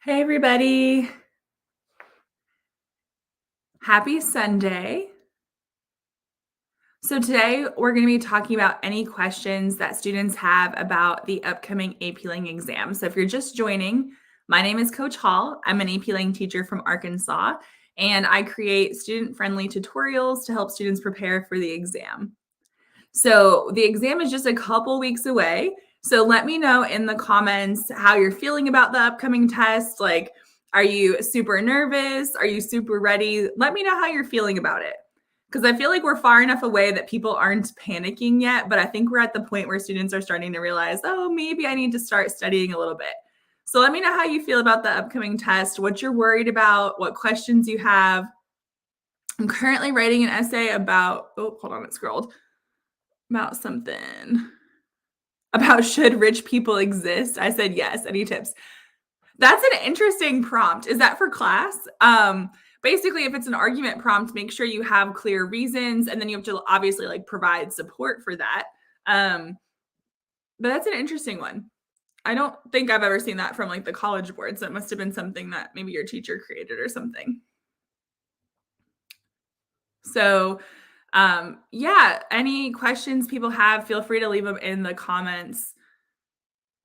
Hey, everybody. Happy Sunday. So, today we're going to be talking about any questions that students have about the upcoming AP Lang exam. So, if you're just joining, my name is Coach Hall. I'm an AP Lang teacher from Arkansas, and I create student friendly tutorials to help students prepare for the exam. So, the exam is just a couple weeks away. So, let me know in the comments how you're feeling about the upcoming test. Like, are you super nervous? Are you super ready? Let me know how you're feeling about it. Because I feel like we're far enough away that people aren't panicking yet, but I think we're at the point where students are starting to realize, oh, maybe I need to start studying a little bit. So let me know how you feel about the upcoming test, what you're worried about, what questions you have. I'm currently writing an essay about, oh, hold on, it scrolled, about something about should rich people exist. I said yes. Any tips? That's an interesting prompt. Is that for class? Basically, if it's an argument prompt, make sure you have clear reasons, and then you have to obviously like provide support for that. Um, but that's an interesting one. I don't think I've ever seen that from like the college board, so it must have been something that maybe your teacher created or something. So, yeah, any questions people have, feel free to leave them in the comments.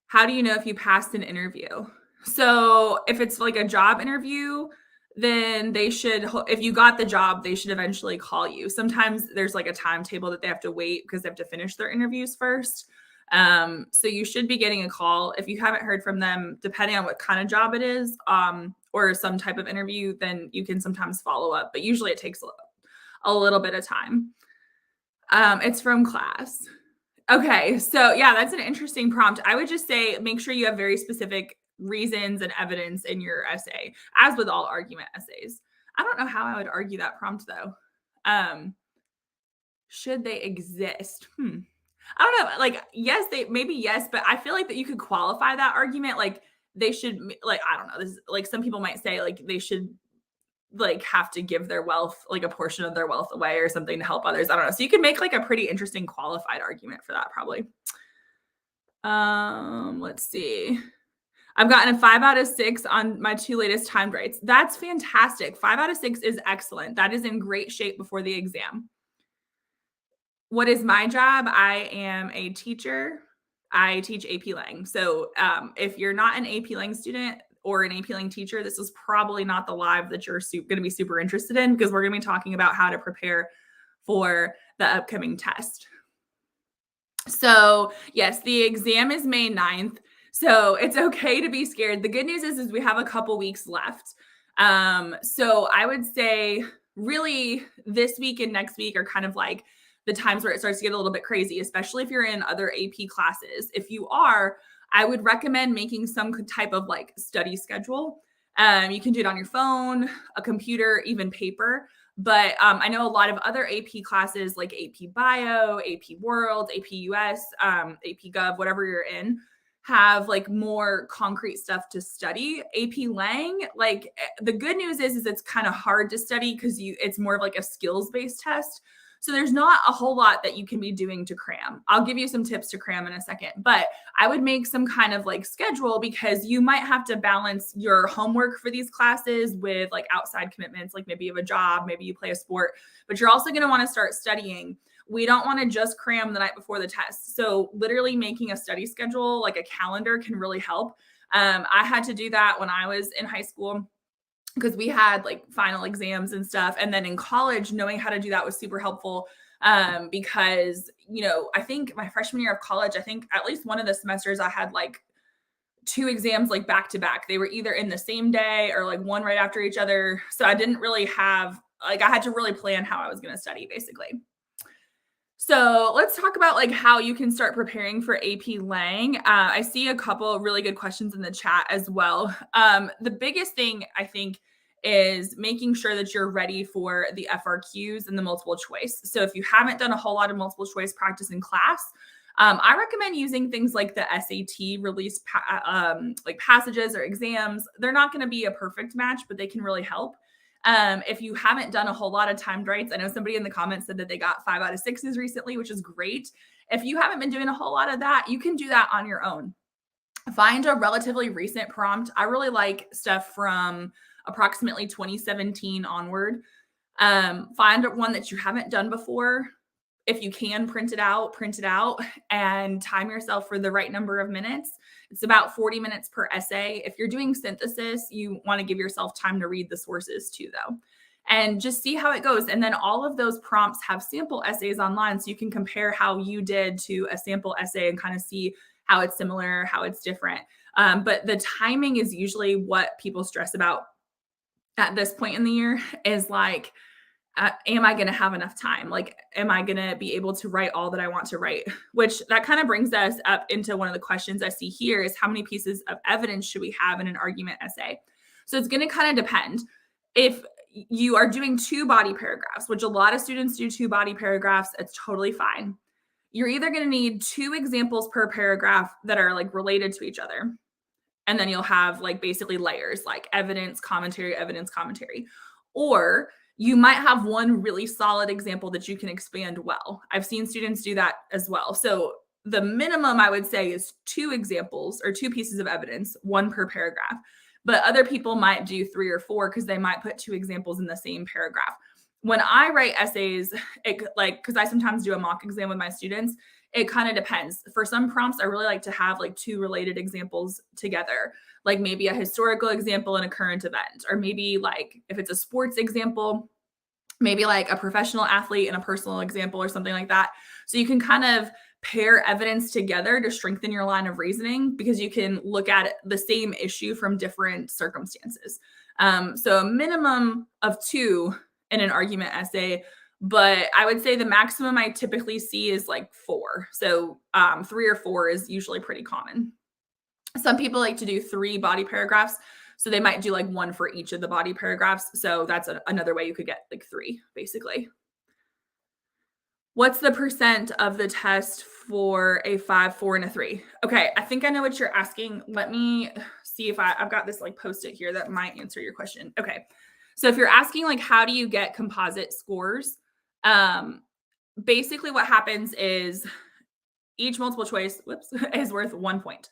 How do you know if you passed an interview? So, if it's like a job interview, then they should if you got the job, they should eventually call you. Sometimes there's like a timetable that they have to wait because they have to finish their interviews first. So you should be getting a call. If you haven't heard from them, depending on what kind of job it is, or some type of interview, then you can sometimes follow up, but usually it takes a little bit of time. It's from class. Okay, so yeah, that's an interesting prompt. I would just say make sure you have very specific reasons and evidence in your essay, as with all argument essays. I don't know how I would argue that prompt though. Um, should they exist? I don't know. Like, yes, they maybe yes, but I feel like that you could qualify that argument. Like, they should like I don't know. This like some people might say like they should like have to give their wealth, like a portion of their wealth away or something to help others. I don't know. So you can make like a pretty interesting qualified argument for that probably. Let's see. I've gotten a 5 out of 6 on my 2 latest timed writes. That's fantastic. 5 out of 6 is excellent. That is in great shape before the exam. What is my job? I am a teacher. I teach AP Lang. So, if you're not an AP Lang student or an AP Lang teacher, this is probably not the live that you're gonna be super interested in because we're gonna be talking about how to prepare for the upcoming test. So, yes, the exam is May 9th. So, it's okay to be scared. The good news is we have a couple weeks left. So I would say really this week and next week are kind of like the times where it starts to get a little bit crazy, especially if you're in other AP classes. If you are, I would recommend making some type of like study schedule. You can do it on your phone, a computer, even paper. But I know a lot of other AP classes like AP Bio, AP World, AP US, AP Gov, whatever you're in, have like more concrete stuff to study. AP Lang, like the good news is it's kind of hard to study because it's more of like a skills based test. So there's not a whole lot that you can be doing to cram. I'll give you some tips to cram in a second, but I would make some kind of like schedule because you might have to balance your homework for these classes with like outside commitments, like maybe you have a job, maybe you play a sport, but you're also going to want to start studying. We don't want to just cram the night before the test. So literally making a study schedule, like a calendar, can really help. I had to do that when I was in high school because we had like final exams and stuff. And then in college, knowing how to do that was super helpful. Because, I think my freshman year of college, I think at least one of the semesters I had like two exams like back to back. They were either in the same day or like one right after each other. So I didn't really have, like, I had to really plan how I was going to study basically. So let's talk about like how you can start preparing for AP Lang. I see a couple of really good questions in the chat as well. The biggest thing I think is making sure that you're ready for the FRQs and the multiple choice. So if you haven't done a whole lot of multiple choice practice in class, I recommend using things like the SAT release like passages or exams. They're not going to be a perfect match, but they can really help. If you haven't done a whole lot of timed writes, I know somebody in the comments said that they got 5 out of 6s recently, which is great. If you haven't been doing a whole lot of that, you can do that on your own. Find a relatively recent prompt. I really like stuff from approximately 2017 onward. Find one that you haven't done before. If you can print it out and time yourself for the right number of minutes. It's about 40 minutes per essay. If you're doing synthesis, you want to give yourself time to read the sources too, though. And just see how it goes. And then all of those prompts have sample essays online. So you can compare how you did to a sample essay and kind of see how it's similar, how it's different. But the timing is usually what people stress about at this point in the year is like, am I going to have enough time? Like, am I going to be able to write all that I want to write? Which that kind of brings us up into one of the questions I see here is how many pieces of evidence should we have in an argument essay? So it's going to kind of depend. If you are doing 2 body paragraphs, which a lot of students do 2 body paragraphs, it's totally fine. You're either going to need 2 examples per paragraph that are like related to each other. And then you'll have like basically layers like evidence, commentary. Or you might have one really solid example that you can expand well. I've seen students do that as well. So the minimum I would say is 2 examples or 2 pieces of evidence, 1 per paragraph. But other people might do 3 or 4 because they might put 2 examples in the same paragraph. When I write essays, because I sometimes do a mock exam with my students, it kind of depends. For some prompts, I really like to have like 2 related examples together, like maybe a historical example and a current event, or maybe like if it's a sports example, maybe like a professional athlete and a personal example or something like that. So you can kind of pair evidence together to strengthen your line of reasoning because you can look at the same issue from different circumstances. So a minimum of 2 in an argument essay, but I would say the maximum I typically see is like 4. So 3 or 4 is usually pretty common. Some people like to do 3 body paragraphs. So they might do like 1 for each of the body paragraphs. So that's another way you could get like 3, basically. What's the percent of the test for a 5, 4, and a 3? Okay, I think I know what you're asking. Let me see if I've got this like post-it here that might answer your question. Okay, so if you're asking like how do you get composite scores, basically what happens is each multiple choice, is worth 1 point.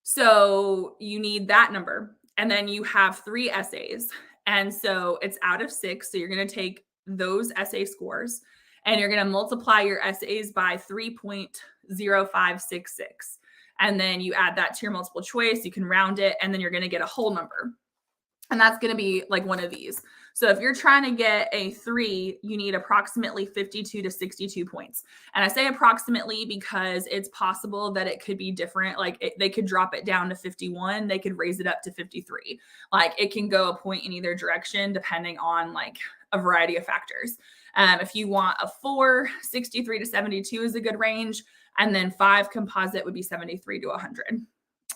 So you need that number. And then you have 3 essays. And so it's out of 6. So you're going to take those essay scores and you're going to multiply your essays by 3.0566. And then you add that to your multiple choice. You can round it and then you're going to get a whole number. And that's going to be like one of these. So if you're trying to get a 3, you need approximately 52 to 62 points. And I say approximately because it's possible that it could be different. Like they could drop it down to 51. They could raise it up to 53. Like it can go a point in either direction depending on like a variety of factors. If you want a 4, 63 to 72 is a good range. And then 5 composite would be 73 to 100.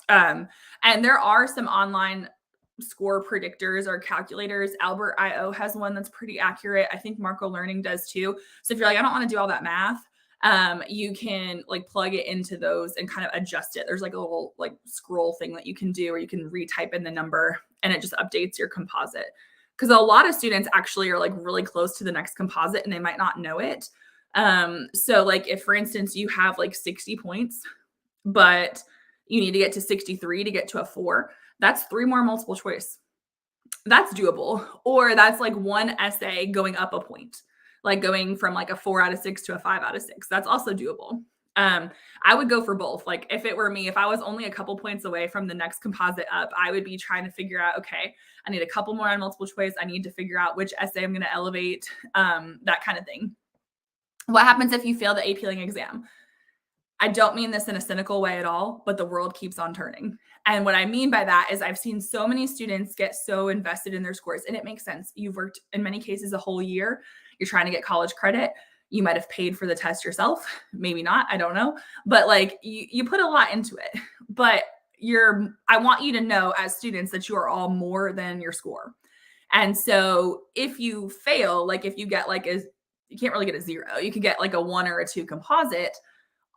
And there are some online score predictors or calculators. Albert.io has one that's pretty accurate. I think Marco Learning does too. So if you're like, I don't want to do all that math, you can like plug it into those and kind of adjust it. There's like a little like scroll thing that you can do, or you can retype in the number and it just updates your composite. Because a lot of students actually are like really close to the next composite and they might not know it. So like if, for instance, you have like 60 points, but you need to get to 63 to get to a 4, that's 3 more multiple choice. That's doable. Or that's like 1 essay going up a point, like going from like a 4 out of 6 to a 5 out of 6. That's also doable. I would go for both. Like if it were me, if I was only a couple points away from the next composite up, I would be trying to figure out, okay, I need a couple more on multiple choice. I need to figure out which essay I'm going to elevate, that kind of thing. What happens if you fail the AP Lang exam? I don't mean this in a cynical way at all, but the world keeps on turning. And what I mean by that is I've seen so many students get so invested in their scores, and it makes sense. You've worked in many cases a whole year. You're trying to get college credit. You might have paid for the test yourself. Maybe not. I don't know. But like you put a lot into it. But I want you to know as students that you are all more than your score. And so if you fail, like if you get like you can't really get a 0. You could get like a 1 or a 2 composite.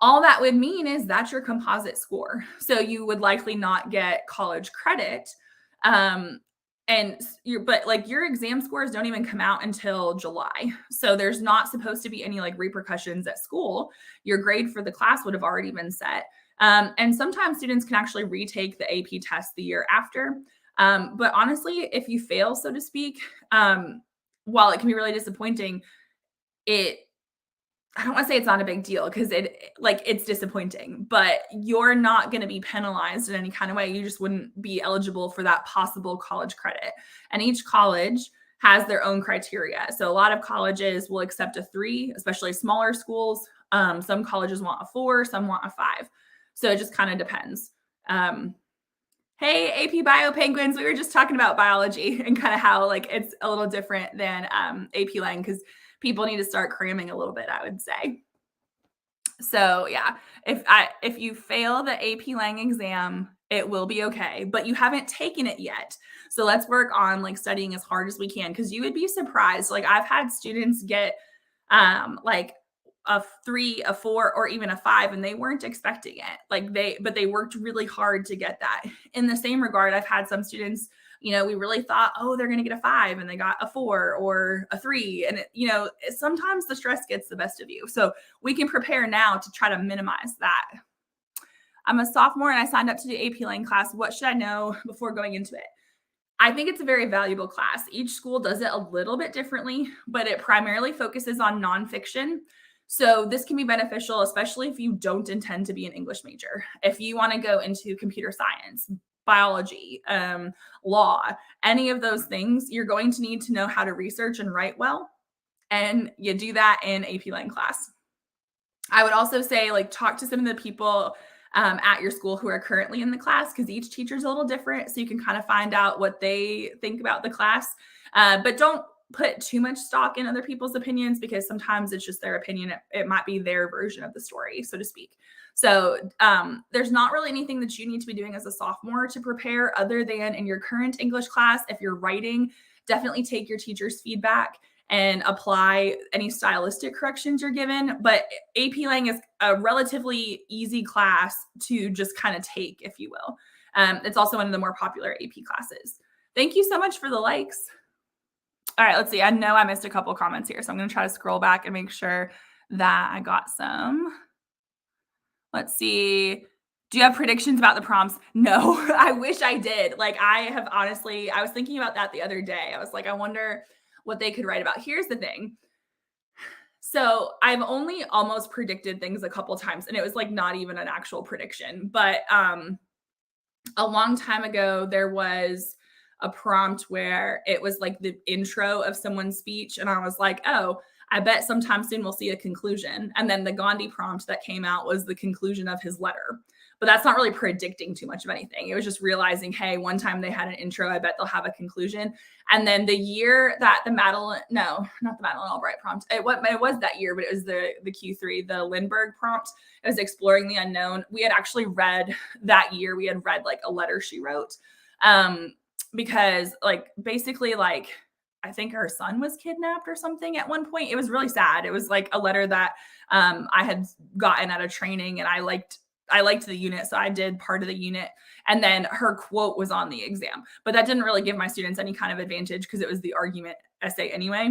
All that would mean is that's your composite score. So you would likely not get college credit. And but like your exam scores don't even come out until July. So there's not supposed to be any like repercussions at school. Your grade for the class would have already been set. And sometimes students can actually retake the AP test the year after. But honestly, if you fail, so to speak, while it can be really disappointing, it I don't want to say it's not a big deal because it's disappointing, but you're not going to be penalized in any kind of way. You just wouldn't be eligible for that possible college credit. And each college has their own criteria. So a lot of colleges will accept a 3, especially smaller schools. Some colleges want a 4, some want a 5. So it just kind of depends. Hey, AP Bio Penguins. We were just talking about biology and kind of how like it's a little different than AP Lang because people need to start cramming a little bit, I would say. So yeah, if you fail the AP Lang exam, it will be okay, but you haven't taken it yet. So let's work on like studying as hard as we can because you would be surprised. Like I've had students get like a 3, a 4, or even a 5, and they weren't expecting it. But they worked really hard to get that. In the same regard, I've had some students, we really thought, oh, they're going to get a 5 and they got a 4 or a 3. And, sometimes the stress gets the best of you. So we can prepare now to try to minimize that. I'm a sophomore and I signed up to do AP Lang class. What should I know before going into it? I think it's a very valuable class. Each school does it a little bit differently, but it primarily focuses on nonfiction. So this can be beneficial, especially if you don't intend to be an English major. If you want to go into computer science, biology, law, any of those things, you're going to need to know how to research and write well. And you do that in AP Lang class. I would also say, like, talk to some of the people at your school who are currently in the class because each teacher is a little different. So you can kind of find out what they think about the class. But don't put too much stock in other people's opinions because sometimes it's just their opinion. It might be their version of the story, so to speak. So there's not really anything that you need to be doing as a sophomore to prepare other than in your current English class. If you're writing, definitely take your teacher's feedback and apply any stylistic corrections you're given. But AP Lang is a relatively easy class to just kind of take, if you will. It's also one of the more popular AP classes. Thank you so much for the likes. All right, let's see. I know I missed a couple comments here, so I'm going to try to scroll back and make sure that I got some. Let's see. Do you have predictions about the prompts? No, I wish I did. Like I was thinking about that the other day. I was like, I wonder what they could write about. Here's the thing. So I've only almost predicted things a couple times, and it was like not even an actual prediction. But a long time ago, there was a prompt where it was like the intro of someone's speech, and I was like, oh, I bet sometime soon we'll see a conclusion. And then the Gandhi prompt that came out was the conclusion of his letter. But that's not really predicting too much of anything. It was just realizing, hey, one time they had an intro, I bet they'll have a conclusion. And then the year that the Madeline, no, not the Madeline Albright prompt. It was that year, but it was the Q3, the Lindbergh prompt. It was exploring the unknown. We had actually read that year. We had read like a letter she wrote. Because like basically like I think her son was kidnapped or something at one point. It was really sad. It was like a letter that I had gotten at a training, and I liked the unit, so I did part of the unit. And then her quote was on the exam, but that didn't really give my students any kind of advantage because it was the argument essay anyway.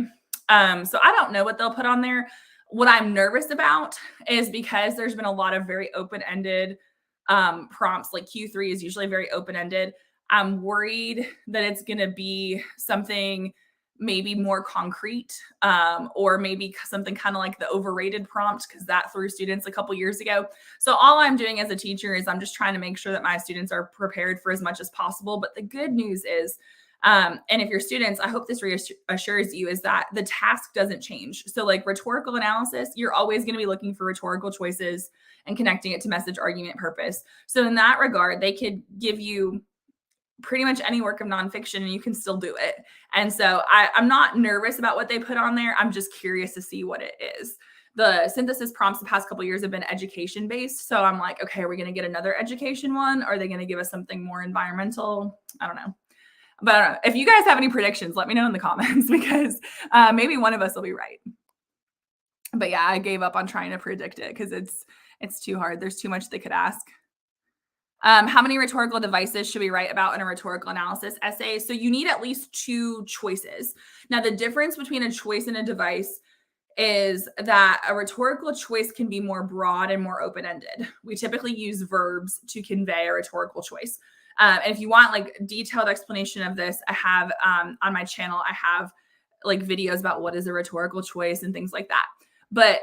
So I don't know what they'll put on there. What I'm nervous about is because there's been a lot of very open-ended prompts. Like Q3 is usually very open-ended. I'm worried that it's going to be something maybe more concrete, or maybe something kind of like the overrated prompt, because that threw students a couple years ago. So all I'm doing as a teacher is I'm just trying to make sure that my students are prepared for as much as possible. But the good news is, and if your students, I hope this reassures you, is that the task doesn't change. So like rhetorical analysis, you're always going to be looking for rhetorical choices and connecting it to message, argument, purpose. So in that regard, they could give you pretty much any work of nonfiction and you can still do it. And so I'm not nervous about what they put on there. I'm just curious to see what it is. The synthesis prompts the past couple of years have been education based. So I'm like, okay, are we going to get another education one? Are they going to give us something more environmental? I don't know. But I don't know. If you guys have any predictions, let me know in the comments because maybe one of us will be right. But yeah, I gave up on trying to predict it because it's too hard. There's too much they could ask. How many rhetorical devices should we write about in a rhetorical analysis essay? So you need at least 2 choices. Now, the difference between a choice and a device is that a rhetorical choice can be more broad and more open-ended. We typically use verbs to convey a rhetorical choice. And if you want like detailed explanation of this, I have on my channel, I have like videos about what is a rhetorical choice and things like that. But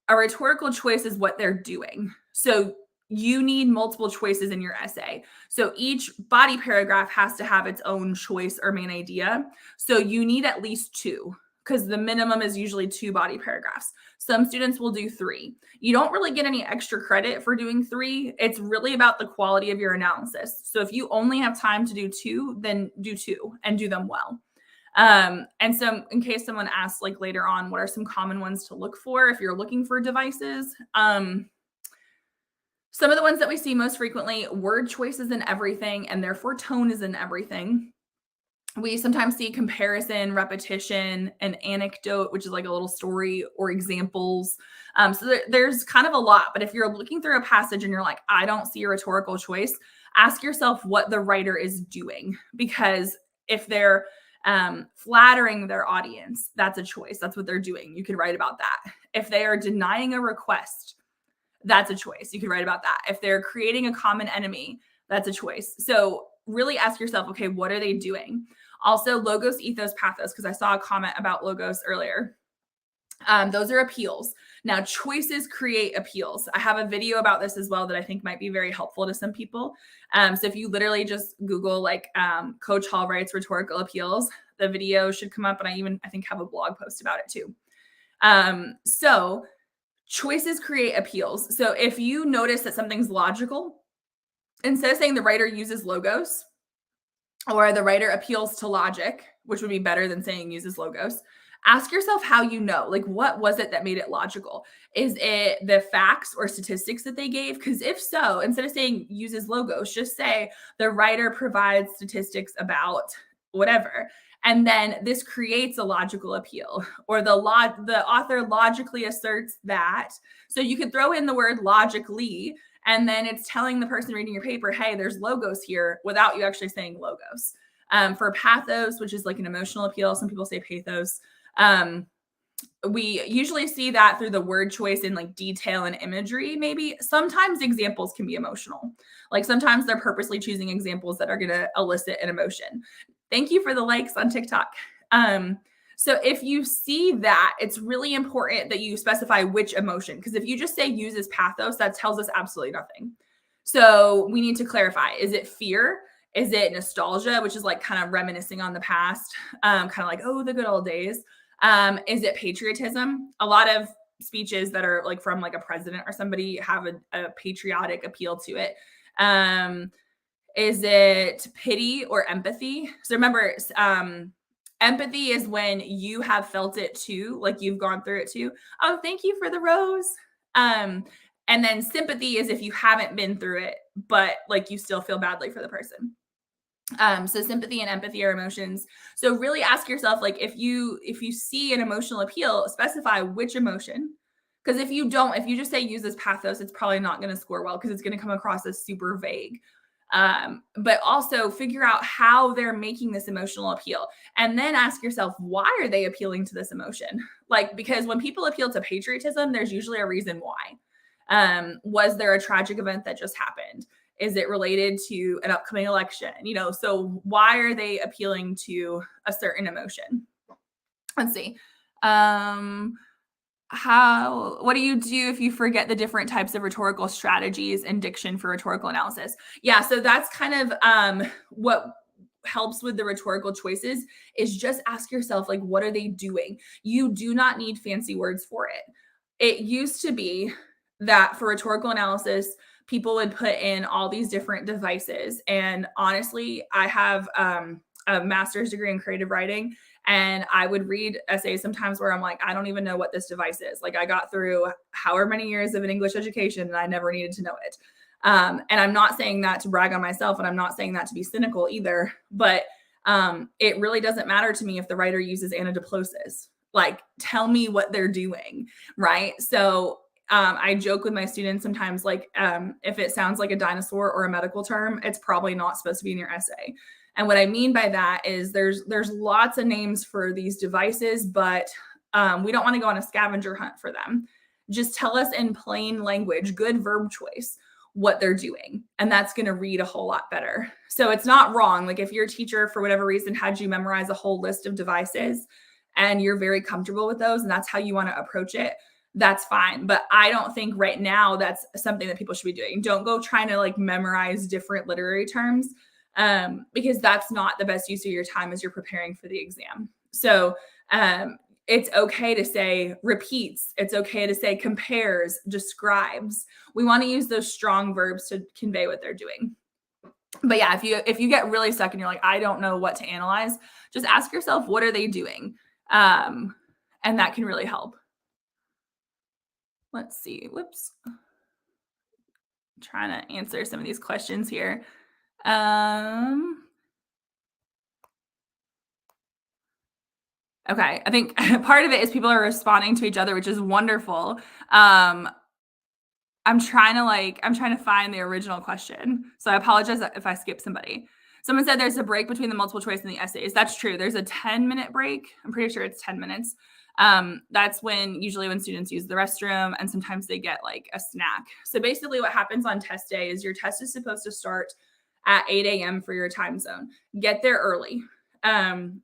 a rhetorical choice is what they're doing. So you need multiple choices in your essay. So each body paragraph has to have its own choice or main idea. So you need at least 2, because the minimum is usually 2 body paragraphs. Some students will do 3. You don't really get any extra credit for doing 3. It's really about the quality of your analysis. So if you only have time to do 2, then do 2 and do them well. And so in case someone asks like later on, what are some common ones to look for if you're looking for devices? Some of the ones that we see most frequently, word choice is in everything, and therefore tone is in everything. We sometimes see comparison, repetition, an anecdote, which is like a little story or examples. So there's kind of a lot, but if you're looking through a passage and you're like, I don't see a rhetorical choice, ask yourself what the writer is doing, because if they're flattering their audience, that's a choice. That's what they're doing. You could write about that. If they are denying a request, that's a choice. You could write about that. If they're creating a common enemy, that's a choice. So really ask yourself, okay, what are they doing? Also, logos, ethos, pathos, because I saw a comment about logos earlier. Those are appeals. Now, choices create appeals. I have a video about this as well that I think might be very helpful to some people. So if you literally just Google like Coach Hall writes rhetorical appeals, the video should come up, and I think have a blog post about it too. So choices create appeals. So if you notice that something's logical, instead of saying the writer uses logos or the writer appeals to logic, which would be better than saying uses logos, ask yourself how you know, like, what was it that made it logical? Is it the facts or statistics that they gave? Because if so, instead of saying uses logos, just say the writer provides statistics about whatever. And then this creates a logical appeal, or the author logically asserts that. So you could throw in the word logically, and then it's telling the person reading your paper, hey, there's logos here, without you actually saying logos. For pathos, which is like an emotional appeal, some people say pathos. We usually see that through the word choice in like detail and imagery, maybe. Sometimes examples can be emotional. Like sometimes they're purposely choosing examples that are going to elicit an emotion. Thank you for the likes on TikTok. So if you see that, it's really important that you specify which emotion, because if you just say uses pathos, that tells us absolutely nothing. So we need to clarify, is it fear? Is it nostalgia, which is like kind of reminiscing on the past, kind of like, oh, the good old days? Is it patriotism? A lot of speeches that are like from like a president or somebody have a patriotic appeal to it. Is it pity or empathy? So remember, empathy is when you have felt it too, like you've gone through it too. Oh, thank you for the rose. And then sympathy is if you haven't been through it, but like you still feel badly for the person. So sympathy and empathy are emotions. So really ask yourself, like, if you see an emotional appeal, specify which emotion. Because if you just say uses pathos, it's probably not going to score well, because it's going to come across as super vague. But also figure out how they're making this emotional appeal, and then ask yourself, why are they appealing to this emotion? Like, because when people appeal to patriotism, there's usually a reason why. Was there a tragic event that just happened? Is it related to an upcoming election? So why are they appealing to a certain emotion? Let's see. What do you do if you forget the different types of rhetorical strategies and diction for rhetorical analysis? Yeah, so that's kind of what helps with the rhetorical choices, is just ask yourself, like, what are they doing? You do not need fancy words for it. It used to be that for rhetorical analysis, people would put in all these different devices. And honestly, I have a master's degree in creative writing, and I would read essays sometimes where I'm like, I don't even know what this device is. Like, I got through however many years of an English education and I never needed to know it. And I'm not saying that to brag on myself, and I'm not saying that to be cynical either, but it really doesn't matter to me if the writer uses antidiploses. Like, tell me what they're doing, right? So I joke with my students sometimes, like, if it sounds like a dinosaur or a medical term, it's probably not supposed to be in your essay. And what I mean by that is there's lots of names for these devices, but we don't want to go on a scavenger hunt for them. Just tell us in plain language, good verb choice, what they're doing. And that's going to read a whole lot better. So it's not wrong. Like if your teacher, for whatever reason, had you memorize a whole list of devices and you're very comfortable with those and that's how you want to approach it, that's fine. But I don't think right now that's something that people should be doing. Don't go trying to like memorize different literary terms because that's not the best use of your time as you're preparing for the exam. So it's okay to say repeats. It's okay to say compares, describes. We want to use those strong verbs to convey what they're doing. But yeah, if you get really stuck and you're like, I don't know what to analyze, just ask yourself, what are they doing? And that can really help. Let's see. Whoops. I'm trying to answer some of these questions here. Okay, I think part of it is people are responding to each other, which is wonderful. I'm trying to find the original question. So I apologize if I skip somebody. Someone said there's a break between the multiple choice and the essays. That's true. There's a 10-minute break. I'm pretty sure it's 10 minutes. That's usually when students use the restroom and sometimes they get like a snack. So basically what happens on test day is your test is supposed to start at 8 a.m. for your time zone. Get there early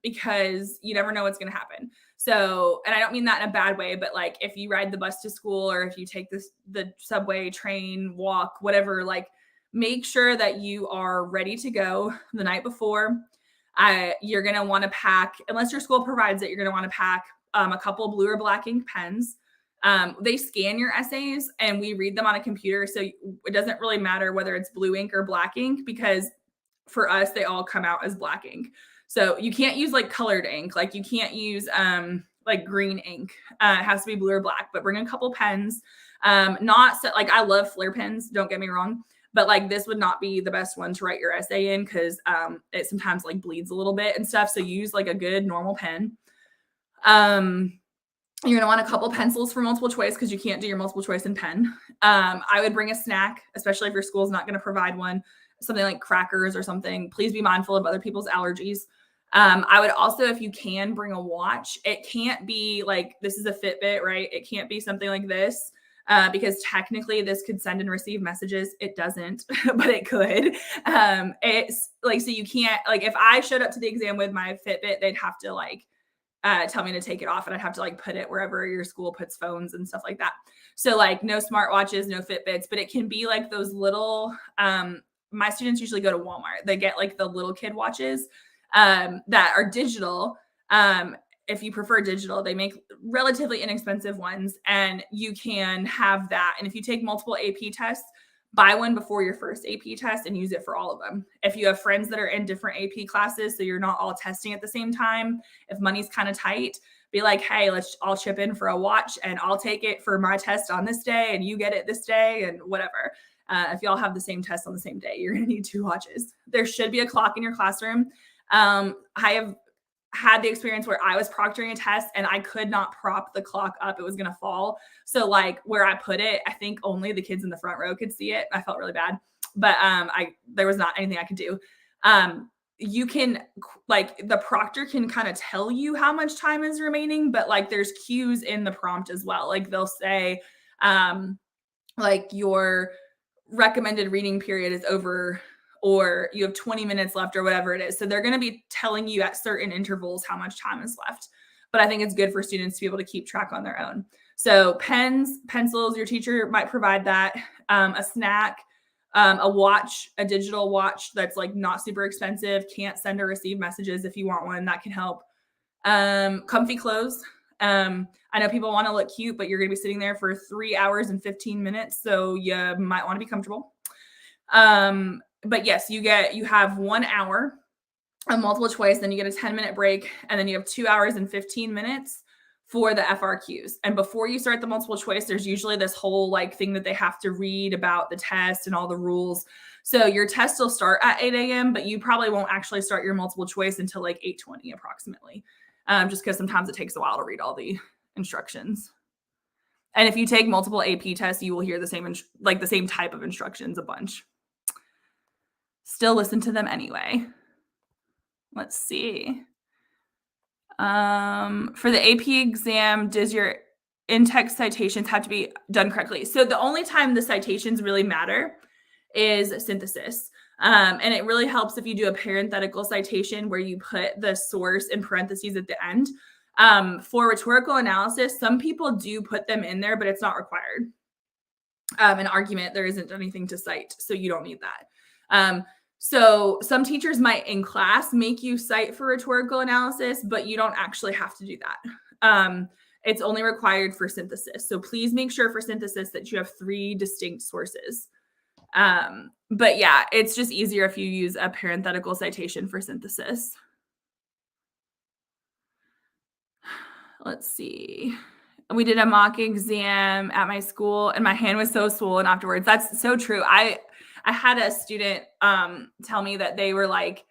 because you never know what's going to happen. So, and I don't mean that in a bad way, but like if you ride the bus to school or if you take the subway, train, walk, whatever, like make sure that you are ready to go the night before. You're going to want to pack, unless your school provides it, you're going to want to pack a couple blue or black ink pens. They scan your essays and we read them on a computer. So it doesn't really matter whether it's blue ink or black ink because for us, they all come out as black ink. So you can't use like colored ink. Like you can't use like green ink. It has to be blue or black, but bring a couple pens. Not so, like I love Flair pens, don't get me wrong. But like this would not be the best one to write your essay in because it sometimes like bleeds a little bit and stuff. So use like a good normal pen. You're gonna want a couple pencils for multiple choice because you can't do your multiple choice in pen. I would bring a snack, especially if your school is not going to provide one, something like crackers or something. Please be mindful of other people's allergies. I would also, if you can, bring a watch. It can't be like, this is a Fitbit, right? It can't be something like this because technically this could send and receive messages. It doesn't, but it could. It's like, so you can't, like if I showed up to the exam with my Fitbit, they'd have to like tell me to take it off and I'd have to like put it wherever your school puts phones and stuff like that. So like no smartwatches, no Fitbits, but it can be like those little, my students usually go to Walmart. They get like the little kid watches that are digital. If you prefer digital, they make relatively inexpensive ones and you can have that. And if you take multiple AP tests, buy one before your first AP test and use it for all of them. If you have friends that are in different AP classes, so you're not all testing at the same time, if money's kind of tight, be like, hey, let's all chip in for a watch and I'll take it for my test on this day and you get it this day and whatever. If y'all have the same test on the same day, you're going to need 2 watches. There should be a clock in your classroom. I have had the experience where I was proctoring a test and I could not prop the clock up. It was going to fall. So like where I put it, I think only the kids in the front row could see it. I felt really bad, but there was not anything I could do. You can like the proctor can kind of tell you how much time is remaining, but like there's cues in the prompt as well. Like they'll say like your recommended reading period is over or you have 20 minutes left or whatever it is. So they're going to be telling you at certain intervals how much time is left. But I think it's good for students to be able to keep track on their own. So pens, pencils, your teacher might provide that, a snack, a watch, a digital watch that's like not super expensive, can't send or receive messages if you want one, that can help. Comfy clothes. I know people want to look cute, but you're going to be sitting there for 3 hours and 15 minutes. So you might want to be comfortable. But yes, you have 1 hour of multiple choice, then you get a 10-minute break, and then you have 2 hours and 15 minutes for the FRQs. And before you start the multiple choice, there's usually this whole like thing that they have to read about the test and all the rules. So your test will start at 8 a.m., but you probably won't actually start your multiple choice until like 8:20 approximately. Just because sometimes it takes a while to read all the instructions. And if you take multiple AP tests, you will hear the same, like the same type of instructions a bunch. Still listen to them anyway. Let's see. For the AP exam, does your in-text citations have to be done correctly? So the only time the citations really matter is synthesis. And it really helps if you do a parenthetical citation where you put the source in parentheses at the end. For rhetorical analysis, some people do put them in there, but it's not required. An argument, there isn't anything to cite, so you don't need that. So some teachers might in class make you cite for rhetorical analysis, but you don't actually have to do that. It's only required for synthesis. So please make sure for synthesis that you have 3 distinct sources. But yeah, it's just easier if you use a parenthetical citation for synthesis. Let's see. We did a mock exam at my school and my hand was so swollen afterwards. That's so true. I had a student tell me that they were like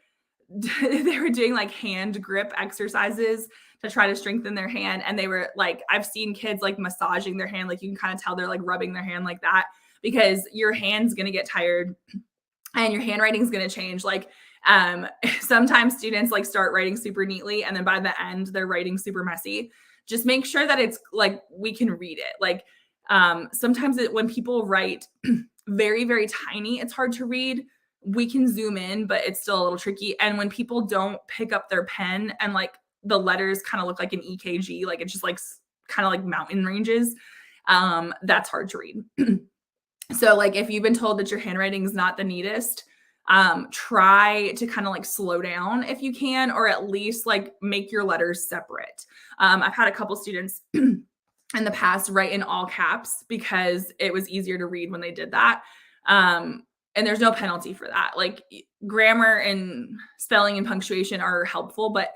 they were doing like hand grip exercises to try to strengthen their hand, and they were like, I've seen kids like massaging their hand, like you can kind of tell they're like rubbing their hand like that, because your hand's going to get tired and your handwriting's going to change. Like sometimes students like start writing super neatly and then by the end they're writing super messy. Just make sure that it's like we can read it. Like sometimes when people write very, very tiny, it's hard to read. We can zoom in, but it's still a little tricky. And when people don't pick up their pen and like the letters kind of look like an EKG, like it's just like kind of like mountain ranges, that's hard to read. So like if you've been told that your handwriting is not the neatest, try to kind of like slow down if you can, or at least like make your letters separate. I've had a couple students in the past write in all caps because it was easier to read when they did that. And there's no penalty for that. Like grammar and spelling and punctuation are helpful, but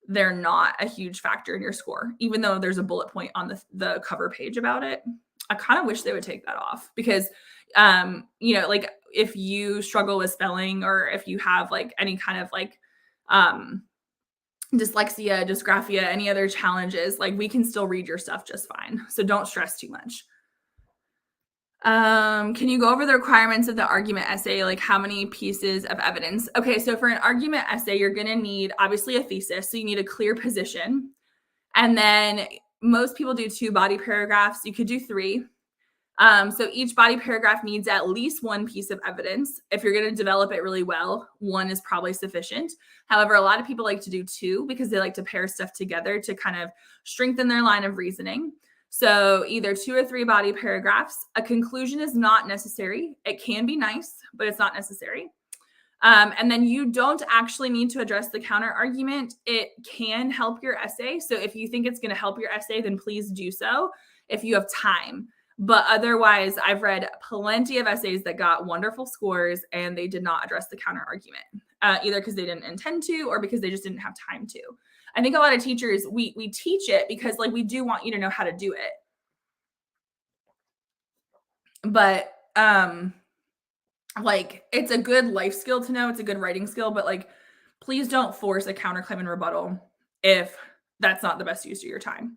they're not a huge factor in your score, even though there's a bullet point on the cover page about it. I kind of wish they would take that off because, like if you struggle with spelling or if you have like any kind of like dyslexia, dysgraphia, any other challenges, like we can still read your stuff just fine. So don't stress too much. Can you go over the requirements of the argument essay? Like how many pieces of evidence? Okay, so for an argument essay, you're going to need obviously a thesis. So you need a clear position. And then most people do 2 body paragraphs. You could do 3. So each body paragraph needs at least 1 piece of evidence. If you're going to develop it really well, 1 is probably sufficient. However, a lot of people like to do 2 because they like to pair stuff together to kind of strengthen their line of reasoning. So either 2 or 3 body paragraphs. A conclusion is not necessary. It can be nice, but it's not necessary. And then you don't actually need to address the counter argument. It can help your essay. So if you think it's going to help your essay, then please do so if you have time. But otherwise, I've read plenty of essays that got wonderful scores and they did not address the counter argument, either because they didn't intend to or because they just didn't have time to. I think a lot of teachers, we teach it because like we do want you to know how to do it. But like it's a good life skill to know. It's a good writing skill, but like please don't force a counterclaim and rebuttal if that's not the best use of your time.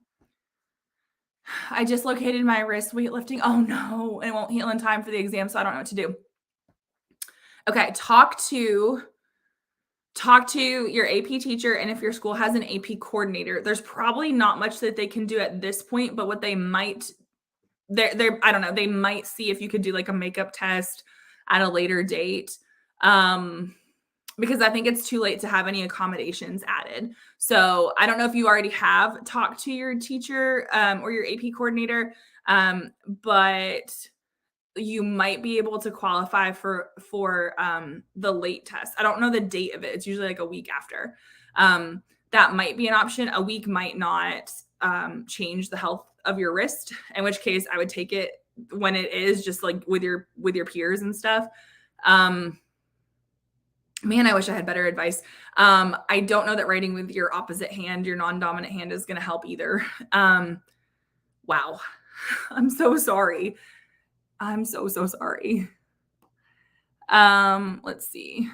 I dislocated my wrist weightlifting. Oh no, it won't heal in time for the exam, so I don't know what to do. Okay, talk to your AP teacher, and if your school has an AP coordinator, there's probably not much that they can do at this point, but what they might, I don't know, they might see if you could do like a makeup test at a later date. Because I think it's too late to have any accommodations added. So I don't know if you already have talked to your teacher or your AP coordinator, but you might be able to qualify for the late test. I don't know the date of it. It's usually like a week after. That might be an option. A week might not change the health of your wrist, in which case I would take it when it is, just like with your peers and stuff. Man, I wish I had better advice. I don't know that writing with your opposite hand, your non-dominant hand, is going to help either. Wow. I'm so sorry. I'm so sorry. Let's see.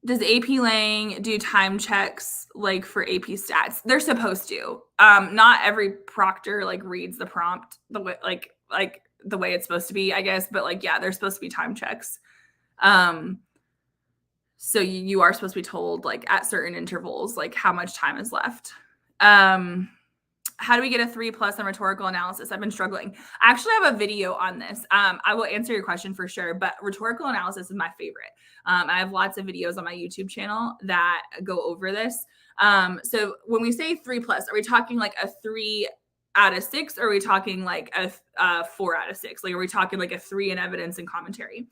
Does AP Lang do time checks like for AP stats? They're supposed to. Not every proctor like reads the prompt the way like the way it's supposed to be, I guess. But like, yeah, there's supposed to be time checks. Um, so you are supposed to be told like at certain intervals like how much time is left. How do we get a 3+ on rhetorical analysis? I've been struggling. I actually have a video on this. I will answer your question for sure, but rhetorical analysis is my favorite. I have lots of videos on my YouTube channel that go over this. So when we say 3+, are we talking like a 3 out of 6, or are we talking like a 4 out of 6? Like, are we talking like a 3 in evidence and commentary?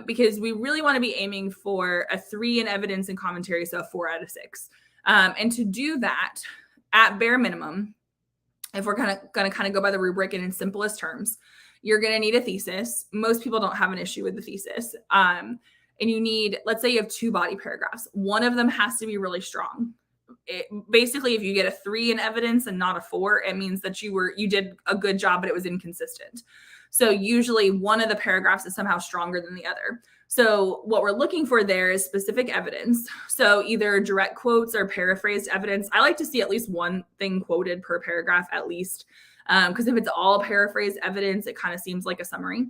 Because we really want to be aiming for a 3 in evidence and commentary, so a 4 out of 6. And to do that, at bare minimum, if we're going to kind of go by the rubric and in simplest terms, you're going to need a thesis. Most people don't have an issue with the thesis. And you need, let's say you have 2 body paragraphs. One of them has to be really strong. Basically, if you get a 3 in evidence and not a 4, it means that you did a good job, but it was inconsistent. So usually one of the paragraphs is somehow stronger than the other. So what we're looking for there is specific evidence. So either direct quotes or paraphrased evidence. I like to see at least one thing quoted per paragraph at least, because if it's all paraphrased evidence, it kind of seems like a summary.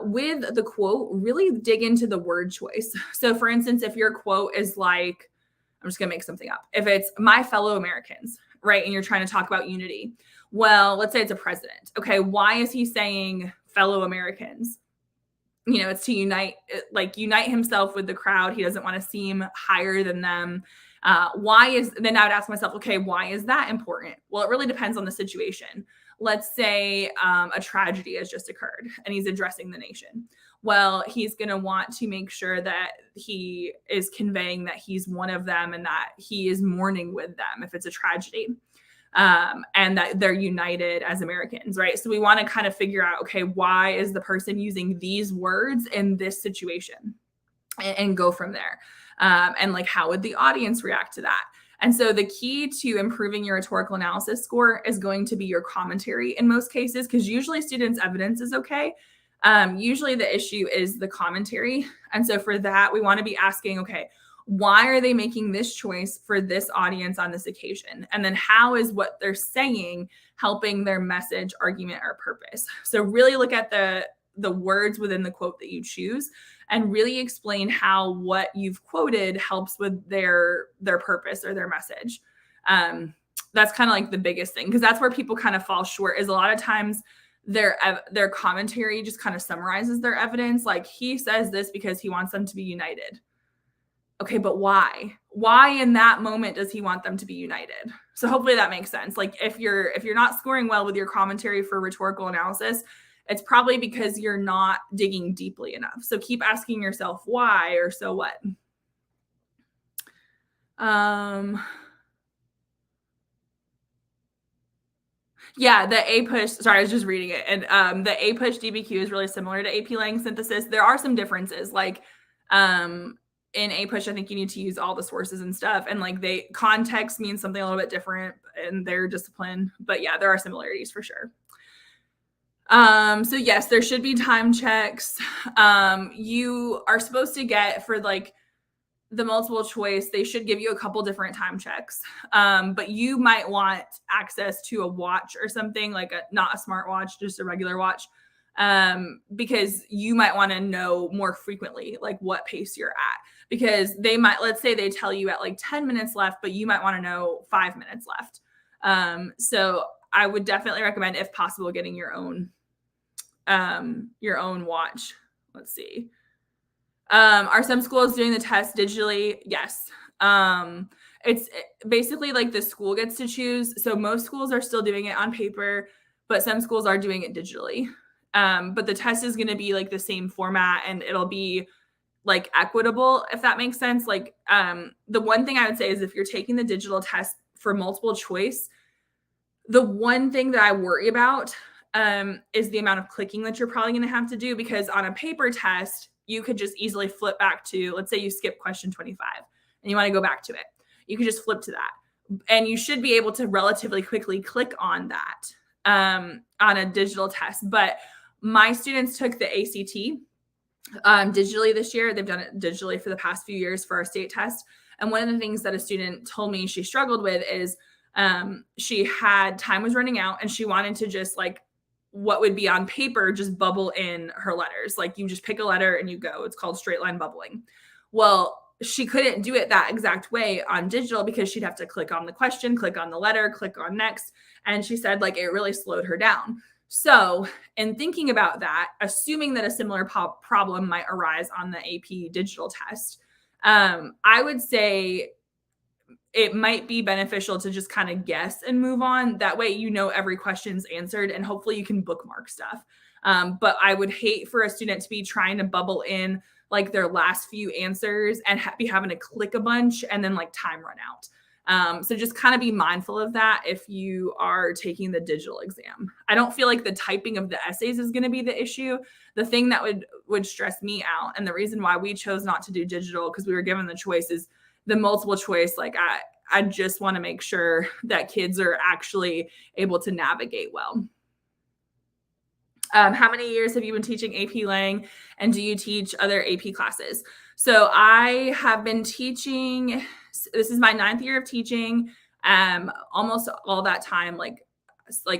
With the quote, really dig into the word choice. So for instance, if your quote is like, I'm just going to make something up. If it's my fellow Americans, right, and you're trying to talk about unity, well, let's say it's a president. Okay, why is he saying fellow Americans? You know, it's to unite himself with the crowd. He doesn't want to seem higher than them. Then I would ask myself, okay, why is that important? Well, it really depends on the situation. Let's say a tragedy has just occurred and he's addressing the nation. Well, he's going to want to make sure that he is conveying that he's one of them and that he is mourning with them if it's a tragedy. And that they're united as Americans, right? So we want to kind of figure out, okay, why is the person using these words in this situation, and go from there. And like, how would the audience react to that? And so the key to improving your rhetorical analysis score is going to be your commentary in most cases, because usually students' evidence is okay. Usually the issue is the commentary. And so for that, we want to be asking, okay, why are they making this choice for this audience on this occasion? And then how is what they're saying helping their message, argument, or purpose? So really look at the words within the quote that you choose and really explain how what you've quoted helps with their purpose or their message. That's kind of like the biggest thing, because that's where people kind of fall short, is a lot of times their commentary just kind of summarizes their evidence. Like, he says this because he wants them to be united. Okay, but why? Why in that moment does he want them to be united? So hopefully that makes sense. Like, if you're not scoring well with your commentary for rhetorical analysis, it's probably because you're not digging deeply enough. So keep asking yourself why, or so what. Yeah, the APUSH, sorry, I was just reading it. And the APUSH DBQ is really similar to AP Lang synthesis. There are some differences. Like, in APUSH, I think you need to use all the sources and stuff. And like, context means something a little bit different in their discipline. But yeah, there are similarities for sure. So yes, there should be time checks. You are supposed to get, for like the multiple choice, they should give you a couple different time checks. But you might want access to a watch or something, like not a smartwatch, just a regular watch. Because you might want to know more frequently, like what pace you're at, because let's say they tell you at like 10 minutes left, but you might want to know 5 minutes left. So I would definitely recommend, if possible, getting your own watch. Let's see. Are some schools doing the test digitally? Yes. It's basically like the school gets to choose. So most schools are still doing it on paper, but some schools are doing it digitally. But the test is going to be like the same format, and it'll be like equitable, if that makes sense. Like, the one thing I would say is, if you're taking the digital test for multiple choice, the one thing that I worry about is the amount of clicking that you're probably going to have to do, because on a paper test, you could just easily flip back to, let's say you skip question 25 and you want to go back to it. You could just flip to that, and you should be able to relatively quickly click on that on a digital test. But my students took the ACT, digitally this year. They've done it digitally for the past few years for our state test. And one of the things that a student told me she struggled with is she had time was running out and she wanted to just like what would be on paper just bubble in her letters. Like you just pick a letter and you go. It's called straight line bubbling. Well, she couldn't do it that exact way on digital because she'd have to click on the question, click on the letter, click on next. And she said like it really slowed her down. So, in thinking about that, assuming that a similar problem might arise on the AP digital test, I would say it might be beneficial to just kind of guess and move on. That way, you know, every question's answered and hopefully you can bookmark stuff. But I would hate for a student to be trying to bubble in like their last few answers and be having to click a bunch and then like time run out. So just kind of be mindful of that if you are taking the digital exam. I don't feel like the typing of the essays is going to be the issue. The thing that would stress me out, and the reason why we chose not to do digital because we were given the choice, is the multiple choice. Like I just want to make sure that kids are actually able to navigate well. How many years have you been teaching AP Lang, and do you teach other AP classes? So I have been teaching, this is my 9th year of teaching, almost all that time, like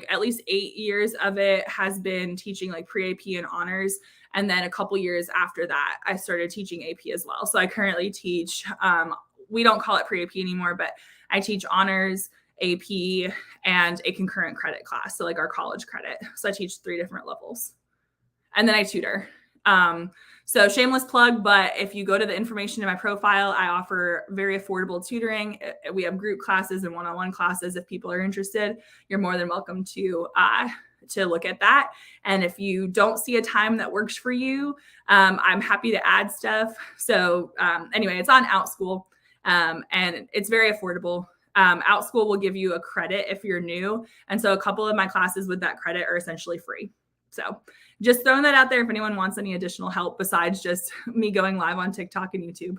at least 8 years of it has been teaching like pre-AP and honors. And then a couple years after that, I started teaching AP as well. So I currently teach, we don't call it pre-AP anymore, but I teach honors, AP, and a concurrent credit class. So like our college credit. So I teach 3 different levels. And then I tutor. So shameless plug, but if you go to the information in my profile, I offer very affordable tutoring. We have group classes and one-on-one classes. If people are interested, you're more than welcome to look at that. And if you don't see a time that works for you, I'm happy to add stuff. So anyway, it's on OutSchool, and it's very affordable. OutSchool will give you a credit if you're new. And so a couple of my classes with that credit are essentially free. So just throwing that out there if anyone wants any additional help besides just me going live on TikTok and YouTube.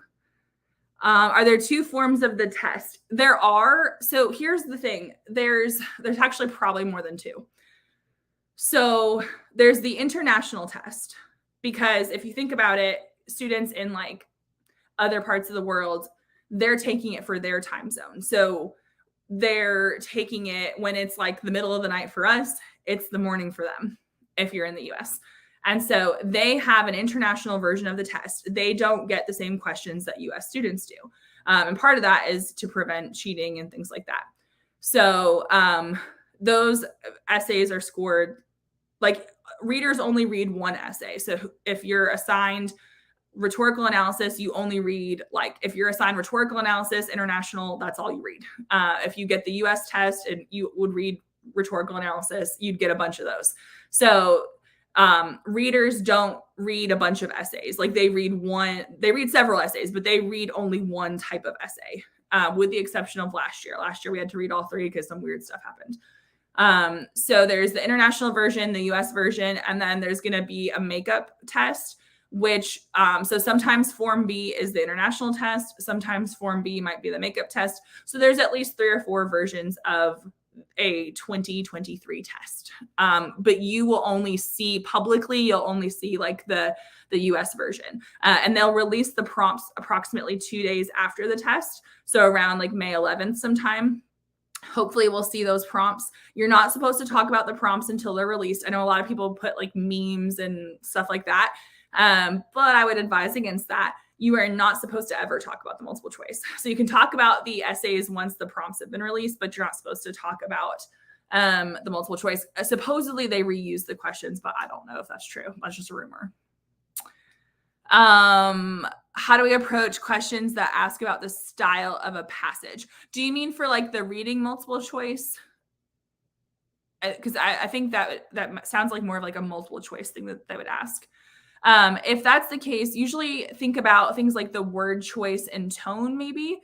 Are there 2 forms of the test? There are. So here's the thing. There's actually probably more than 2. So there's the international test, because if you think about it, students in like other parts of the world, they're taking it for their time zone. So they're taking it when it's like the middle of the night for us, it's the morning for them if you're in the US. And so they have an international version of the test. They don't get the same questions that US students do. And part of that is to prevent cheating and things like that. So those essays are scored, like readers only read 1 essay. So if you're assigned rhetorical analysis, you only read, like if you're assigned rhetorical analysis, international, that's all you read. If you get the US test and you would read rhetorical analysis, you'd get a bunch of those. So readers don't read a bunch of essays. Like they read several essays, but they read only 1 type of essay, with the exception of last year. Last year we had to read all 3 because some weird stuff happened. So there's the international version, the US version, and then there's going to be a makeup test, which, so sometimes Form B is the international test. Sometimes Form B might be the makeup test. So there's at least 3 or 4 versions of a 2023 test. But you will only see publicly, you'll only see like the US version. And they'll release the prompts approximately 2 days after the test. So around like May 11th sometime. Hopefully we'll see those prompts. You're not supposed to talk about the prompts until they're released. I know a lot of people put like memes and stuff like that. But I would advise against that. You are not supposed to ever talk about the multiple choice. So you can talk about the essays once the prompts have been released, but you're not supposed to talk about the multiple choice. Supposedly they reuse the questions, but I don't know if that's true. That's just a rumor. How do we approach questions that ask about the style of a passage? Do you mean for like the reading multiple choice? Because I think that sounds like more of like a multiple choice thing that they would ask. If that's the case, usually think about things like the word choice and tone, maybe.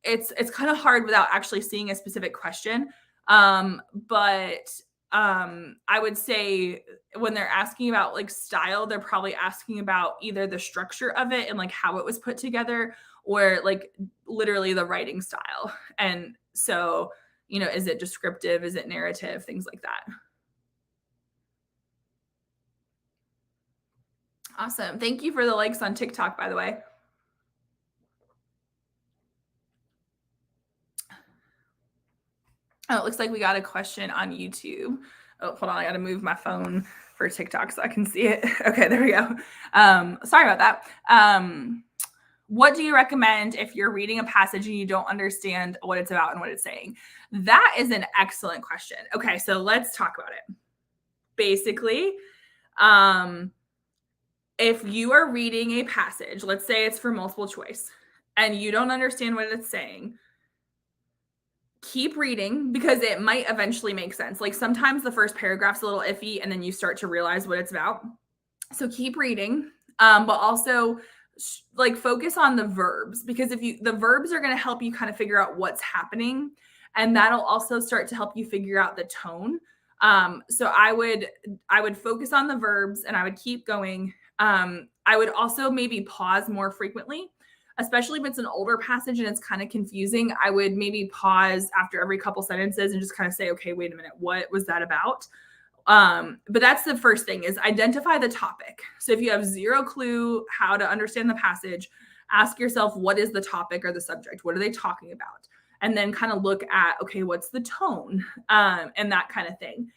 It's kind of hard without actually seeing a specific question. But I would say when they're asking about like style, they're probably asking about either the structure of it and like how it was put together, or like literally the writing style. And so, you know, is it descriptive? Is it narrative? Things like that. Awesome. Thank you for the likes on TikTok, by the way. Oh, it looks like we got a question on YouTube. Oh, hold on. I got to move my phone for TikTok so I can see it. Okay, there we go. Sorry about that. What do you recommend if you're reading a passage and you don't understand what it's about and what it's saying? That is an excellent question. Okay, so let's talk about it. Basically, if you are reading a passage, let's say it's for multiple choice, and you don't understand what it's saying, keep reading because it might eventually make sense. Like sometimes the first paragraph's a little iffy and then you start to realize what it's about. So keep reading, but also like focus on the verbs because the verbs are going to help you kind of figure out what's happening, and that'll also start to help you figure out the tone. So I would focus on the verbs and I would keep going. I would also maybe pause more frequently, especially if it's an older passage and it's kind of confusing. I would maybe pause after every couple sentences and just kind of say, okay, wait a minute, what was that about? But that's the first thing, is identify the topic. So if you have zero clue how to understand the passage, ask yourself, what is the topic or the subject? What are they talking about? And then kind of look at, okay, what's the tone? And that kind of thing.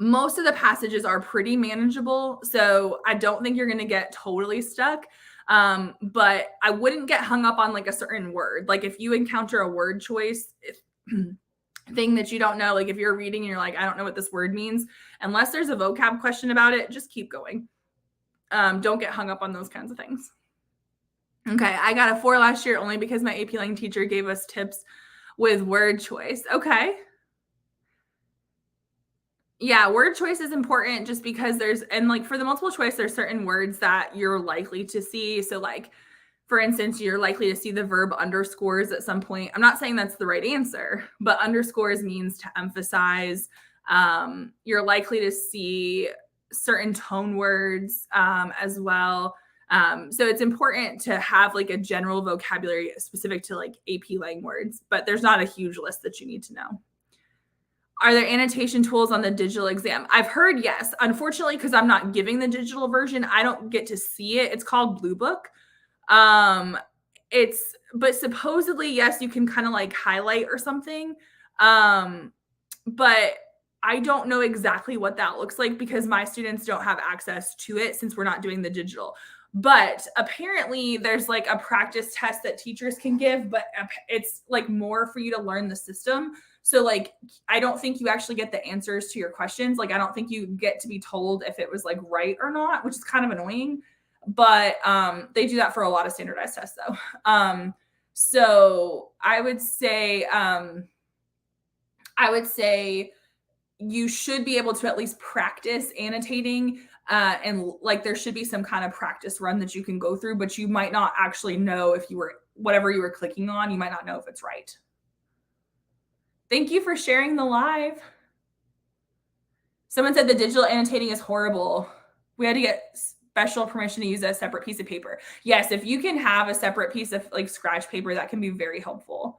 Most of the passages are pretty manageable, so I don't think you're going to get totally stuck. But I wouldn't get hung up on like a certain word. Like if you encounter a word choice thing that you don't know, like if you're reading and you're like, I don't know what this word means, unless there's a vocab question about it, just keep going. Don't get hung up on those kinds of things. Okay, I got a 4 last year only because my AP Lang teacher gave us tips with word choice. Okay. Yeah, word choice is important just because like for the multiple choice, there's certain words that you're likely to see. So like, for instance, you're likely to see the verb underscores at some point. I'm not saying that's the right answer, but underscores means to emphasize. You're likely to see certain tone words as well. So it's important to have like a general vocabulary specific to like AP Lang words, but there's not a huge list that you need to know. Are there annotation tools on the digital exam? I've heard yes. Unfortunately, because I'm not giving the digital version, I don't get to see it. It's called Blue Book. But supposedly, yes, you can kind of like highlight or something. But I don't know exactly what that looks like because my students don't have access to it since we're not doing the digital. But apparently there's like a practice test that teachers can give, but it's like more for you to learn the system. So like, I don't think you actually get the answers to your questions. Like, I don't think you get to be told if it was like right or not, which is kind of annoying. But they do that for a lot of standardized tests though. So I would say you should be able to at least practice annotating, and like there should be some kind of practice run that you can go through, but you might not actually know if whatever you were clicking on, you might not know if it's right. Thank you for sharing the live. Someone said the digital annotating is horrible. We had to get special permission to use a separate piece of paper. Yes, if you can have a separate piece of like scratch paper, that can be very helpful.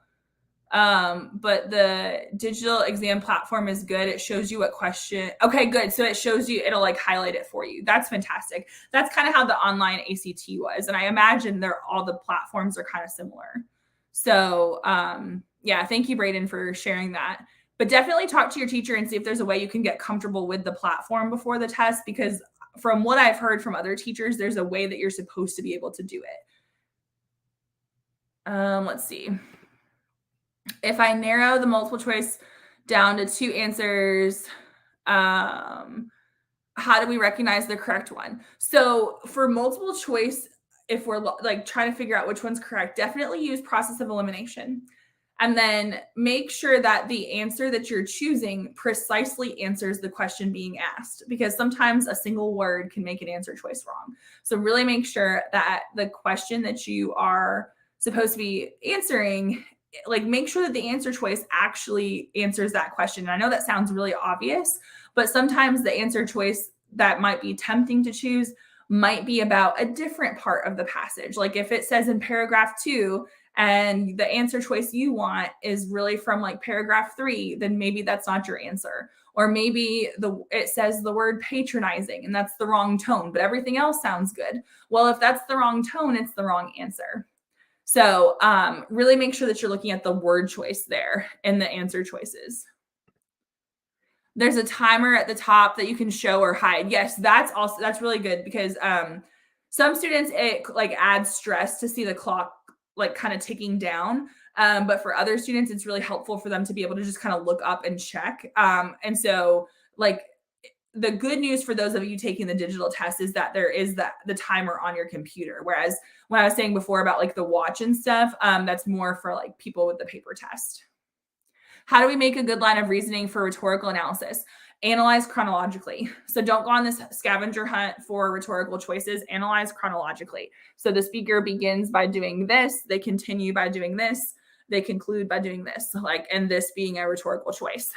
But the digital exam platform is good. It shows you what question. Okay, good. So it shows you, it'll like highlight it for you. That's fantastic. That's kind of how the online ACT was. And I imagine all the platforms are kind of similar. So, yeah, thank you, Braden, for sharing that. But definitely talk to your teacher and see if there's a way you can get comfortable with the platform before the test, because from what I've heard from other teachers, there's a way that you're supposed to be able to do it. Let's see. If I narrow the multiple choice down to 2 answers, how do we recognize the correct one? So for multiple choice, if we're like trying to figure out which one's correct, definitely use process of elimination. And then make sure that the answer that you're choosing precisely answers the question being asked, because sometimes a single word can make an answer choice wrong. So really make sure that the question that you are supposed to be answering, like make sure that the answer choice actually answers that question. And I know that sounds really obvious, but sometimes the answer choice that might be tempting to choose might be about a different part of the passage. Like if it says in paragraph 2, and the answer choice you want is really from like paragraph 3, then maybe that's not your answer. Or maybe it says the word patronizing and that's the wrong tone, but everything else sounds good. Well, if that's the wrong tone, it's the wrong answer. So really make sure that you're looking at the word choice there in the answer choices. There's a timer at the top that you can show or hide. Yes, that's really good because some students, it like adds stress to see the clock like kind of ticking down. But for other students, it's really helpful for them to be able to just kind of look up and check. And so like the good news for those of you taking the digital test is that there is the timer on your computer. Whereas when I was saying before about like the watch and stuff, that's more for like people with the paper test. How do we make a good line of reasoning for rhetorical analysis? Analyze chronologically. So don't go on this scavenger hunt for rhetorical choices. Analyze chronologically. So the speaker begins by doing this, they continue by doing this, they conclude by doing this, like, and this being a rhetorical choice.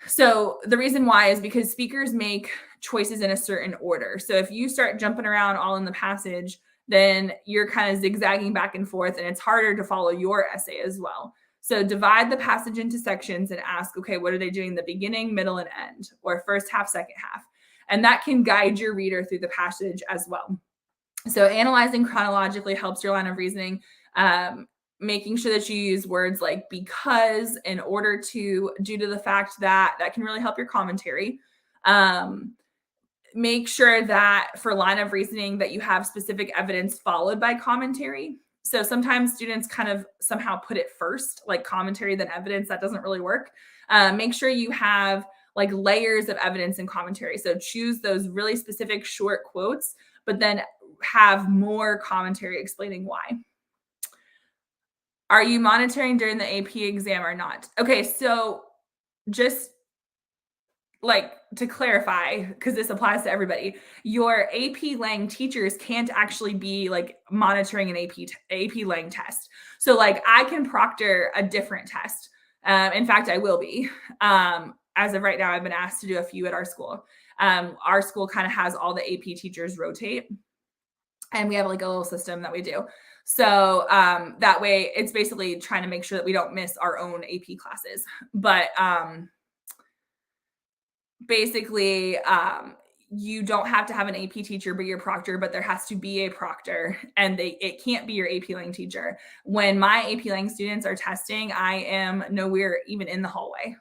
So the reason why is because speakers make choices in a certain order. So if you start jumping around all in the passage, then you're kind of zigzagging back and forth, and it's harder to follow your essay as well. So divide the passage into sections and ask, okay, what are they doing in the beginning, middle, and end, or first half, second half? And that can guide your reader through the passage as well. So analyzing chronologically helps your line of reasoning, making sure that you use words like because, in order to, due to the fact that can really help your commentary. Make sure that for line of reasoning that you have specific evidence followed by commentary. So sometimes students kind of somehow put it first, like commentary, then evidence. That doesn't really work. Make sure you have like layers of evidence and commentary. So choose those really specific short quotes, but then have more commentary explaining why. Are you monitoring during the AP exam or not? Okay, so just like to clarify, because this applies to everybody, your AP Lang teachers can't actually be like monitoring an AP Lang test. So like I can proctor a different test. In fact, I will be. As of right now, I've been asked to do a few at our school. Our school kind of has all the AP teachers rotate, and we have like a little system that we do. So that way it's basically trying to make sure that we don't miss our own AP classes. But basically, you don't have to have an AP teacher be your proctor, but there has to be a proctor, and it can't be your AP Lang teacher. When my AP Lang students are testing, I am nowhere even in the hallway.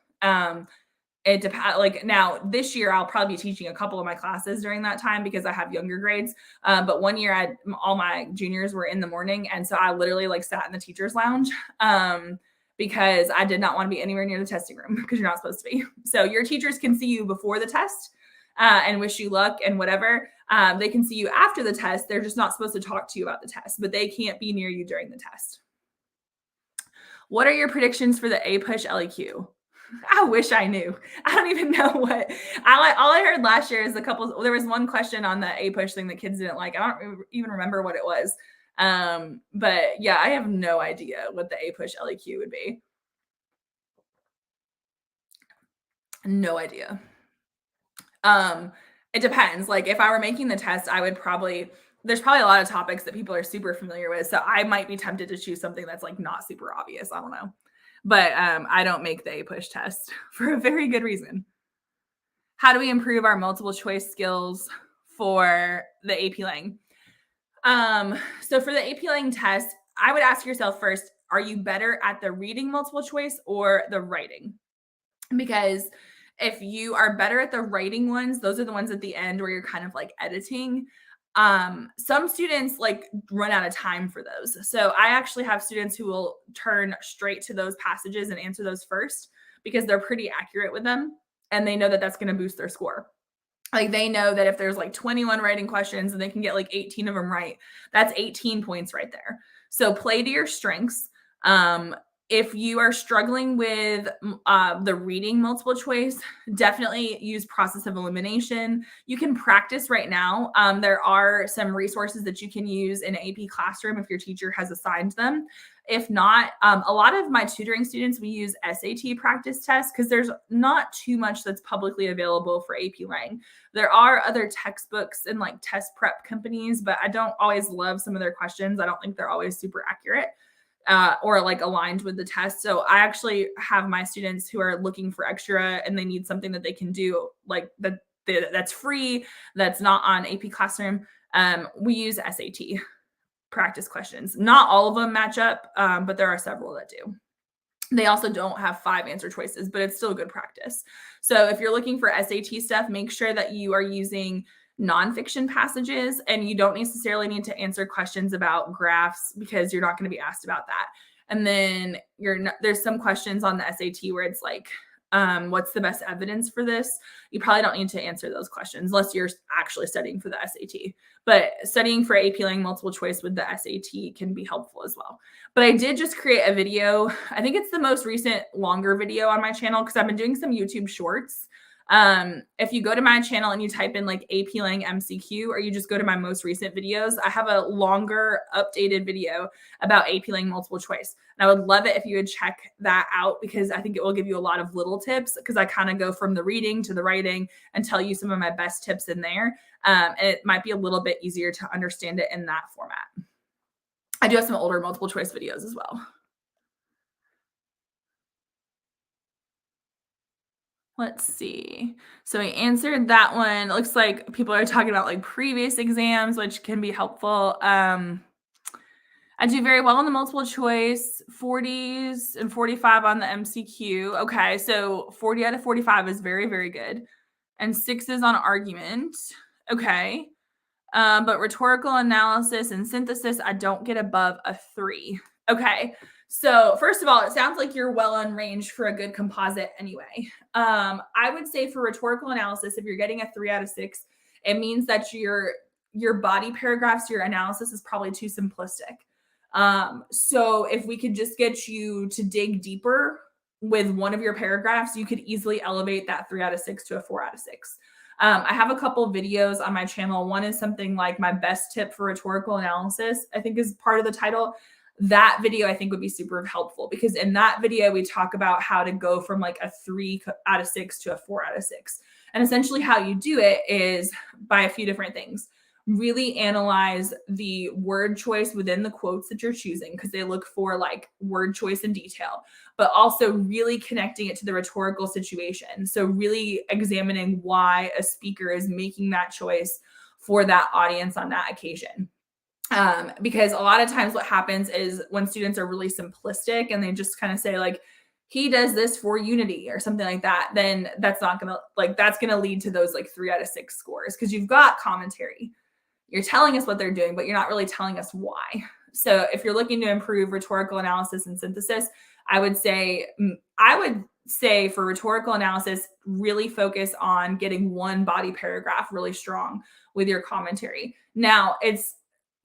It depends. Like now this year, I'll probably be teaching a couple of my classes during that time because I have younger grades. But one year all my juniors were in the morning. And so I literally like sat in the teacher's lounge because I did not want to be anywhere near the testing room because you're not supposed to be. So your teachers can see you before the test and wish you luck and whatever. They can see you after the test. They're just not supposed to talk to you about the test, but they can't be near you during the test. What are your predictions for the APUSH LEQ? I wish I knew. I don't even know what. All I heard last year is there was one question on the APUSH thing that kids didn't like. I don't even remember what it was. But yeah, I have no idea what the APUSH LEQ would be. No idea. It depends. Like if I were making the test, there's probably a lot of topics that people are super familiar with. So I might be tempted to choose something that's like not super obvious. I don't know. But I don't make the APUSH test for a very good reason. How do we improve our multiple choice skills for the AP Lang? So for the AP Lang test, I would ask yourself first, are you better at the reading multiple choice or the writing? Because if you are better at the writing ones, those are the ones at the end where you're kind of like editing. Some students like run out of time for those. So I actually have students who will turn straight to those passages and answer those first because they're pretty accurate with them. And they know that that's going to boost their score. Like they know that if there's like 21 writing questions and they can get like 18 of them right, that's 18 points right there. So play to your strengths. If you are struggling with the reading multiple choice, definitely use process of elimination. You can practice right now. There are some resources that you can use in AP Classroom if your teacher has assigned them. If not, a lot of my tutoring students, we use SAT practice tests because there's not too much that's publicly available for AP Lang. There are other textbooks and like test prep companies, but I don't always love some of their questions. I don't think they're always super accurate. or like aligned with the test. So I actually have my students who are looking for extra and they need something that they can do like that's free, that's not on AP Classroom. We use SAT practice questions. Not all of them match up, but there are several that do. They also don't have 5 answer choices, but it's still good practice. So if you're looking for SAT stuff, make sure that you are using nonfiction passages and you don't necessarily need to answer questions about graphs because you're not going to be asked about that. And then there's some questions on the SAT where it's like, what's the best evidence for this? You probably don't need to answer those questions unless you're actually studying for the SAT. But studying for AP Lang multiple choice with the SAT can be helpful as well. But I did just create a video. I think it's the most recent longer video on my channel because I've been doing some YouTube shorts. If you go to my channel and you type in like AP Lang MCQ, or you just go to my most recent videos, I have a longer updated video about AP Lang multiple choice. And I would love it if you would check that out because I think it will give you a lot of little tips because I kind of go from the reading to the writing and tell you some of my best tips in there. And it might be a little bit easier to understand it in that format. I do have some older multiple choice videos as well. Let's see. So we answered that one. It looks like people are talking about like previous exams, which can be helpful. I do very well on the multiple choice, 40s and 45 on the MCQ. Okay, so 40 out of 45 is very, very good. And 6s on argument. Okay. But rhetorical analysis and synthesis, I don't get above a 3. Okay. So first of all, it sounds like you're well on range for a good composite anyway. I would say for rhetorical analysis, if you're getting a 3 out of 6, it means that your body paragraphs, your analysis is probably too simplistic. So if we could just get you to dig deeper with one of your paragraphs, you could easily elevate that 3 out of 6 to a 4 out of 6. I have a couple videos on my channel. One is something like my best tip for rhetorical analysis, I think is part of the title. That video I think would be super helpful because in that video, we talk about how to go from like a 3 out of 6 to a 4 out of 6. And essentially how you do it is by a few different things. Really analyze the word choice within the quotes that you're choosing because they look for like word choice in detail, but also really connecting it to the rhetorical situation. So really examining why a speaker is making that choice for that audience on that occasion. Because a lot of times what happens is when students are really simplistic and they just kind of say like, he does this for unity or something like that, then that's not going to that's going to lead to those like 3 out of 6 scores because you've got commentary. You're telling us what they're doing, but you're not really telling us why. So if you're looking to improve rhetorical analysis and synthesis, I would say for rhetorical analysis, really focus on getting one body paragraph really strong with your commentary. Now, it's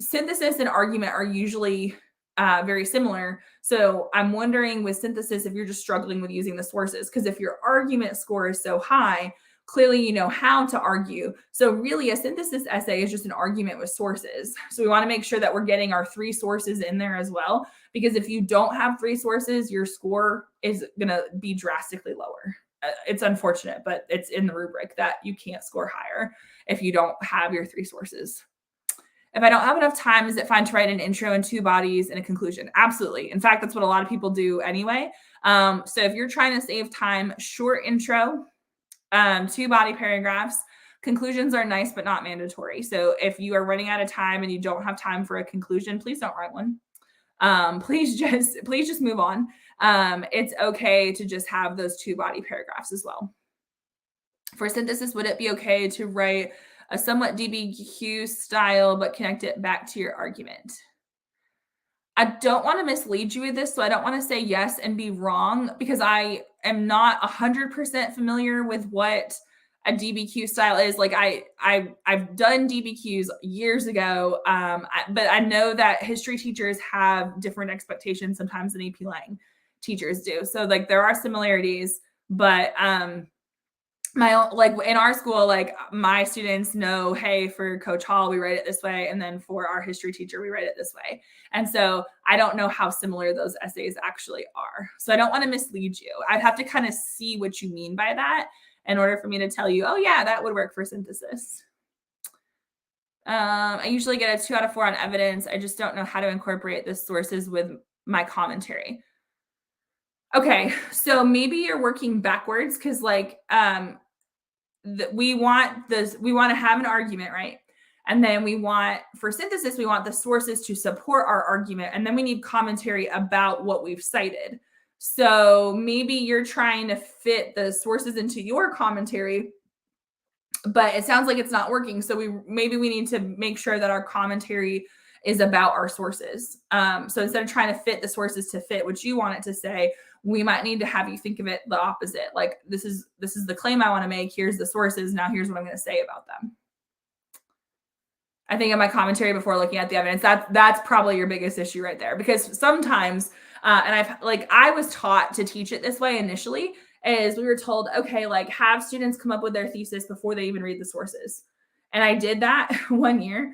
synthesis and argument are usually very similar. So I'm wondering with synthesis if you're just struggling with using the sources, because if your argument score is so high, clearly you know how to argue. So really a synthesis essay is just an argument with sources. So we want to make sure that we're getting our 3 sources in there as well, because if you don't have 3 sources, your score is going to be drastically lower. It's unfortunate, but it's in the rubric that you can't score higher if you don't have your 3 sources. If I don't have enough time, is it fine to write an intro and 2 bodies and a conclusion? Absolutely. In fact, that's what a lot of people do anyway. So if you're trying to save time, short intro, 2 body paragraphs. Conclusions are nice, but not mandatory. So if you are running out of time and you don't have time for a conclusion, please don't write one. Please just move on. It's okay to just have those 2 body paragraphs as well. For synthesis, would it be okay to write a somewhat DBQ style, but connect it back to your argument? I don't want to mislead you with this, so I don't want to say yes and be wrong because I am not 100% familiar with what a DBQ style is. Like I've done DBQs years ago, but I know that history teachers have different expectations sometimes than AP Lang teachers do. So like there are similarities, but in our school, like my students know, hey, for Coach Hall, we write it this way. And then for our history teacher, we write it this way. And so I don't know how similar those essays actually are. So I don't want to mislead you. I'd have to kind of see what you mean by that in order for me to tell you, oh yeah, that would work for synthesis. I usually get a 2 out of 4 on evidence. I just don't know how to incorporate the sources with my commentary. Okay, so maybe you're working backwards because we want to have an argument, right? And then we want, for synthesis, we want the sources to support our argument, and then we need commentary about what we've cited. So maybe you're trying to fit the sources into your commentary, but it sounds like it's not working. So we need to make sure that our commentary is about our sources. So instead of trying to fit the sources to fit what you want it to say, we might need to have you think of it the opposite. Like this is the claim I want to make. Here's the sources. Now here's what I'm going to say about them. I think in my commentary before looking at the evidence, that's probably your biggest issue right there. Because sometimes, and I was taught to teach it this way initially, is we were told, okay, like have students come up with their thesis before they even read the sources. And I did that one year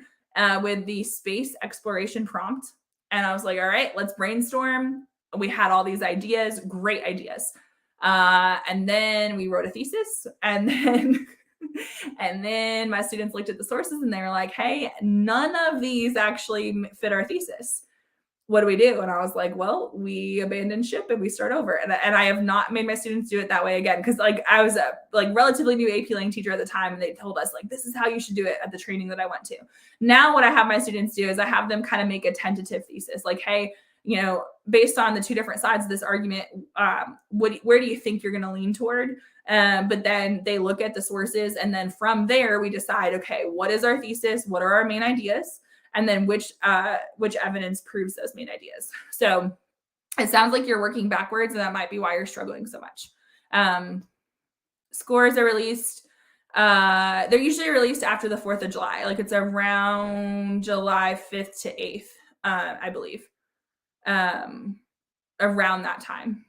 with the space exploration prompt. And I was like, all right, let's brainstorm. We had all these ideas, great ideas. And then we wrote a thesis, and then my students looked at the sources and they were like, hey, none of these actually fit our thesis. What do we do? And I was like, well, we abandon ship and we start over. And I have not made my students do it that way again. Cause like I was a relatively new AP Lang teacher at the time, and they told us like, this is how you should do it at the training that I went to. Now what I have my students do is I have them kind of make a tentative thesis. Like, hey, based on the two different sides of this argument, where do you think you're going to lean toward? But then they look at the sources, and then from there we decide, okay, what is our thesis? What are our main ideas? And then which evidence proves those main ideas. So it sounds like you're working backwards, and that might be why you're struggling so much. Scores are released. They're usually released after the 4th of July. Like it's around July 5th to 8th, I believe. Around that time.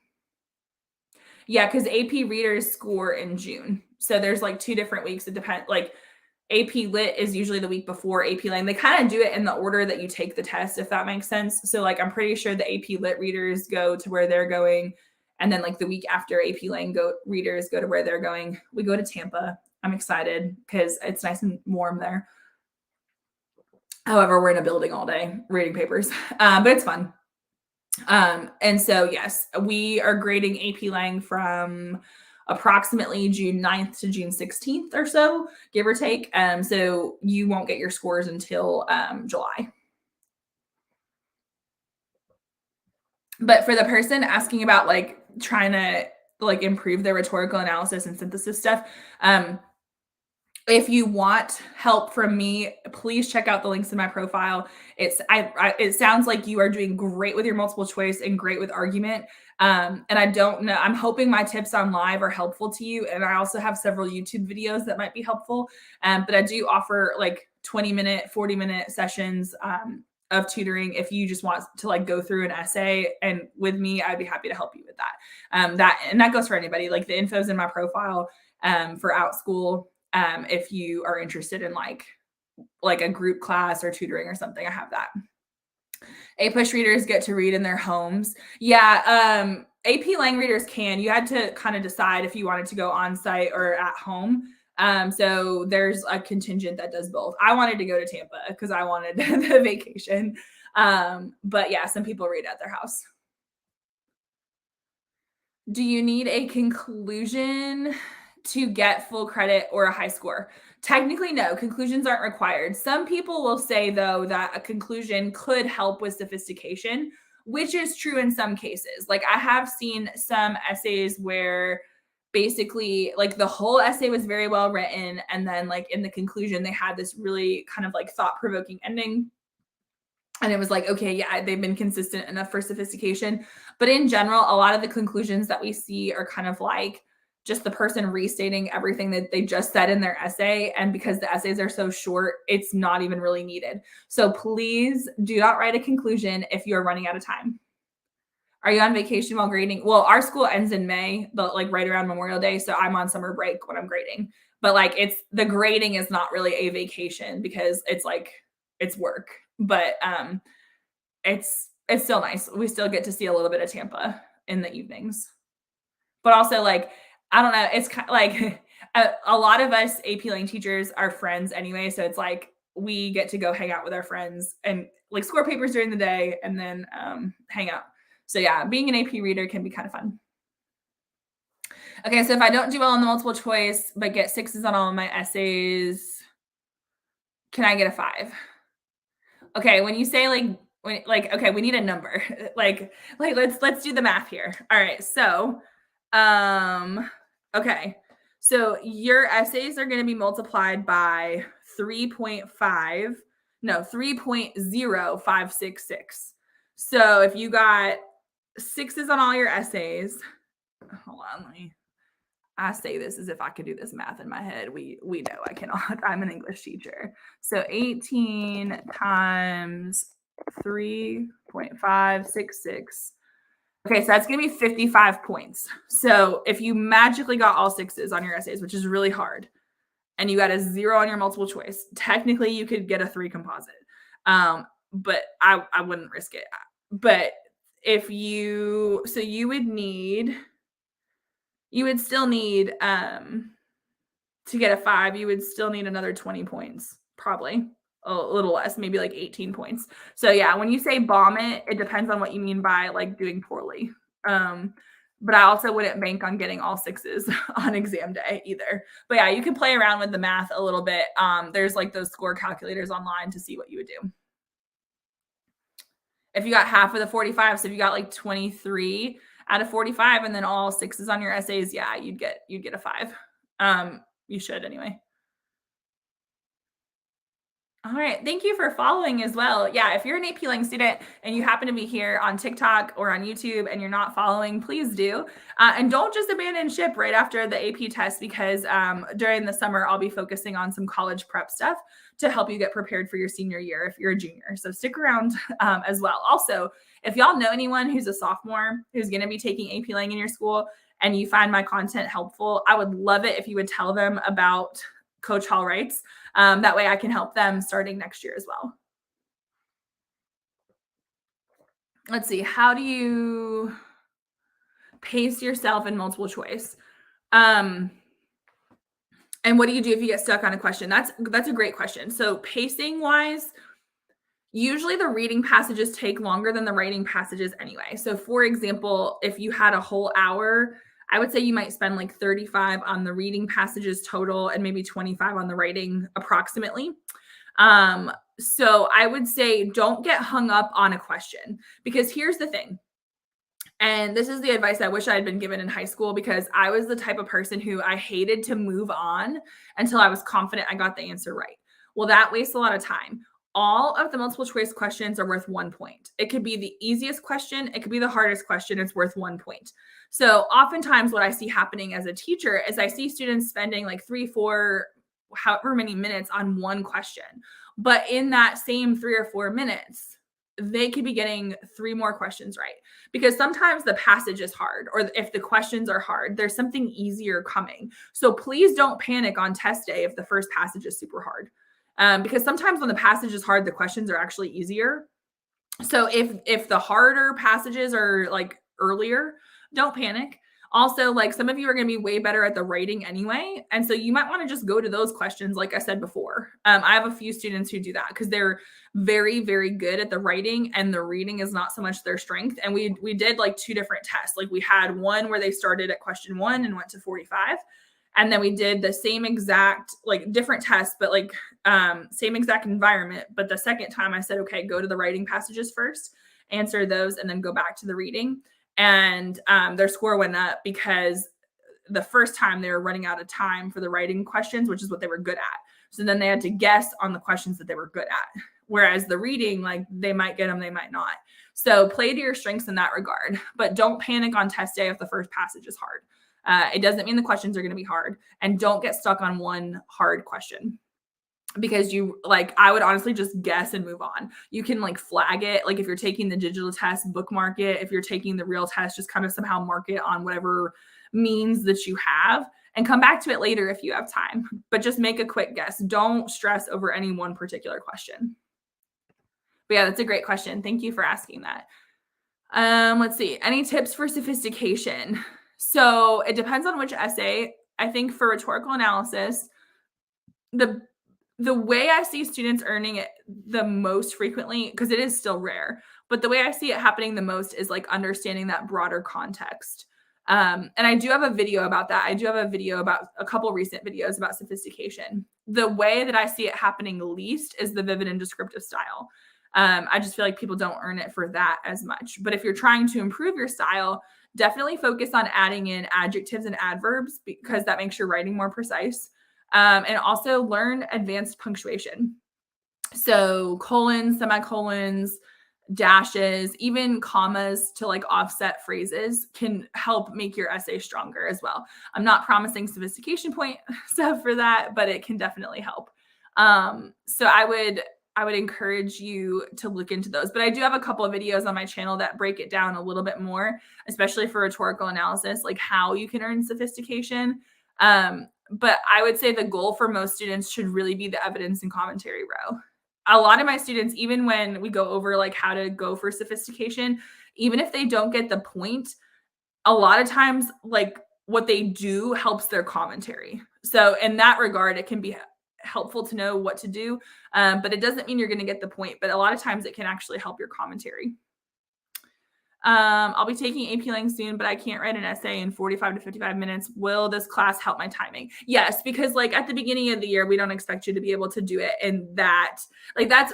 Yeah, because AP readers score in June. So there's like 2 different weeks. It depends. Like AP Lit is usually the week before AP Lang. They kind of do it in the order that you take the test, if that makes sense. So like I'm pretty sure the AP Lit readers go to where they're going. And then like the week after AP Lang readers go to where they're going. We go to Tampa. I'm excited because it's nice and warm there. However, we're in a building all day reading papers, but it's fun. And so, yes, we are grading AP Lang from approximately June 9th to June 16th or so, give or take. So you won't get your scores until July. But for the person asking about like trying to like improve their rhetorical analysis and synthesis stuff, if you want help from me, please check out the links in my profile. It sounds like you are doing great with your multiple choice and great with argument. And I don't know, I'm hoping my tips on live are helpful to you. And I also have several YouTube videos that might be helpful. But I do offer like 20-minute, 40-minute sessions of tutoring if you just want to like go through an essay. And with me, I'd be happy to help you with that. That goes for anybody. Like the info's in my profile for OutSchool. If you are interested in like a group class or tutoring or something, I have that. A-push readers get to read in their homes. Yeah, AP Lang readers can. You had to kind of decide if you wanted to go on site or at home. So there's a contingent that does both. I wanted to go to Tampa because I wanted the vacation. But yeah, some people read at their house. Do you need a conclusion to get full credit or a high score? Technically, no, conclusions aren't required. Some people will say, though, that a conclusion could help with sophistication, which is true in some cases. Like I have seen some essays where basically like the whole essay was very well written. And then like in the conclusion, they had this really kind of like thought-provoking ending. And it was like, okay, yeah, they've been consistent enough for sophistication. But in general, a lot of the conclusions that we see are kind of like just the person restating everything that they just said in their essay. And because the essays are so short, it's not even really needed. So please do not write a conclusion if you're running out of time. Are you on vacation while grading? Well, our school ends in May, but like right around Memorial Day. So I'm on summer break when I'm grading. But like the grading is not really a vacation because it's like it's work. But it's still nice. We still get to see a little bit of Tampa in the evenings. But also like I don't know. It's kind of like a lot of us AP Lang teachers are friends anyway. So it's like we get to go hang out with our friends and like score papers during the day and then hang out. So yeah, being an AP reader can be kind of fun. Okay, so if I don't do well on the multiple choice, but get sixes on all of my essays, can I get a five? Okay, when you say okay, we need a number. Let's do the math here. All right, so um okay. So your essays are going to be multiplied by 3.5, no, 3.0566. So if you got sixes on all your essays, hold on, I say this as if I could do this math in my head. We know I cannot. I'm an English teacher. So 18 times 3.566. Okay, so that's going to be 55 points. So if you magically got all sixes on your essays, which is really hard, and you got a 0 on your multiple choice, technically you could get a 3 composite. But I wouldn't risk it. But if you, so you would still need to get a 5, you would still need another 20 points, probably a little less, maybe like 18 points. So yeah, when you say bomb it, it depends on what you mean by like doing poorly. But I also wouldn't bank on getting all sixes on exam day either. But yeah, you can play around with the math a little bit. There's like those score calculators online to see what you would do. If you got half of the 45, so if you got like 23 out of 45 and then all sixes on your essays, yeah, you'd get a 5. You should anyway. All right. Thank you for following as well. Yeah, if you're an AP Lang student and you happen to be here on TikTok or on YouTube and you're not following, please do. And don't just abandon ship right after the AP test, because during the summer, I'll be focusing on some college prep stuff to help you get prepared for your senior year if you're a junior. So stick around as well. Also, if y'all know anyone who's a sophomore who's going to be taking AP Lang in your school and you find my content helpful, I would love it if you would tell them about Coach Hall Writes. That way I can help them starting next year as well. Let's see. How do you pace yourself in multiple choice? And what do you do if you get stuck on a question? That's a great question. So pacing wise, usually the reading passages take longer than the writing passages anyway. So for example, if you had a whole hour, I would say you might spend like 35 on the reading passages total and maybe 25 on the writing approximately. So I would say don't get hung up on a question, because here's the thing. And this is the advice I wish I had been given in high school, because I was the type of person who I hated to move on until I was confident I got the answer right. Well, that wastes a lot of time. All of the multiple choice questions are worth 1 point. It could be the easiest question, it could be the hardest question, it's worth 1 point. So oftentimes what I see happening as a teacher is I see students spending like 3, 4, however many minutes on one question. But in that same 3 or 4 minutes, they could be getting 3 more questions right. Because sometimes the passage is hard, or if the questions are hard, there's something easier coming. So please don't panic on test day if the first passage is super hard. Because sometimes when the passage is hard, the questions are actually easier. So if the harder passages are like earlier, don't panic. Also, like some of you are going to be way better at the writing anyway. And so you might want to just go to those questions, like I said before. I have a few students who do that because they're very, very good at the writing, and the reading is not so much their strength. And we did like 2 different tests. Like we had one where they started at question 1 and went to 45. And then we did the same exact, like different tests, but like same exact environment. But the second time I said, okay, go to the writing passages first, answer those, and then go back to the reading. And their score went up because the first time they were running out of time for the writing questions, which is what they were good at. So then they had to guess on the questions that they were good at. Whereas the reading, like they might get them, they might not. So play to your strengths in that regard, but don't panic on test day if the first passage is hard. It doesn't mean the questions are going to be hard, and don't get stuck on one hard question, because I would honestly just guess and move on. You can like flag it. Like if you're taking the digital test, bookmark it. If you're taking the real test, just kind of somehow mark it on whatever means that you have and come back to it later if you have time, but just make a quick guess. Don't stress over any one particular question. But yeah, that's a great question. Thank you for asking that. Let's see. Any tips for sophistication? So it depends on which essay. I think for rhetorical analysis, the The way I see students earning it the most frequently, because it is still rare, but the way I see it happening the most is like understanding that broader context. And I do have a video about that. I do have a video about a couple recent videos about sophistication. The way that I see it happening least is the vivid and descriptive style. I just feel like people don't earn it for that as much. But if you're trying to improve your style, definitely focus on adding in adjectives and adverbs because that makes your writing more precise. And also learn advanced punctuation. So colons, semicolons, dashes, even commas to like offset phrases can help make your essay stronger as well. I'm not promising sophistication point stuff for that, but it can definitely help. So I would encourage you to look into those. But I do have a couple of videos on my channel that break it down a little bit more, especially for rhetorical analysis, like how you can earn sophistication. But I would say the goal for most students should really be the evidence and commentary row. A lot of my students, even when we go over like how to go for sophistication, even if they don't get the point, a lot of times like what they do helps their commentary. So in that regard, it can be helpful to know what to do, but it doesn't mean you're going to get the point. But a lot of times it can actually help your commentary. I'll be taking AP Lang soon, but I can't write an essay in 45 to 55 minutes. Will this class help my timing? Yes, because like at the beginning of the year, we don't expect you to be able to do it. And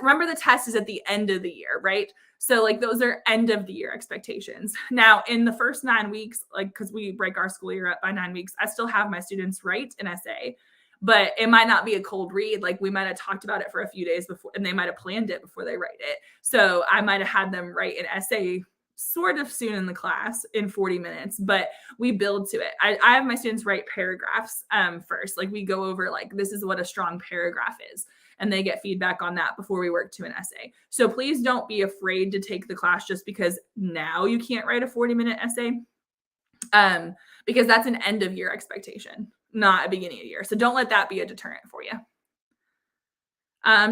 remember the test is at the end of the year, right? So like those are end of the year expectations. Now in the first 9 weeks, like because we break our school year up by 9 weeks, I still have my students write an essay, but it might not be a cold read. Like we might have talked about it for a few days before, and they might have planned it before they write it. So I might have had them write an essay sort of soon in the class in 40 minutes, but we build to it. I have my students write paragraphs first. Like we go over like, this is what a strong paragraph is. And they get feedback on that before we work to an essay. So please don't be afraid to take the class just because now you can't write a 40-minute essay, because that's an end of year expectation, not a beginning of year. So don't let that be a deterrent for you.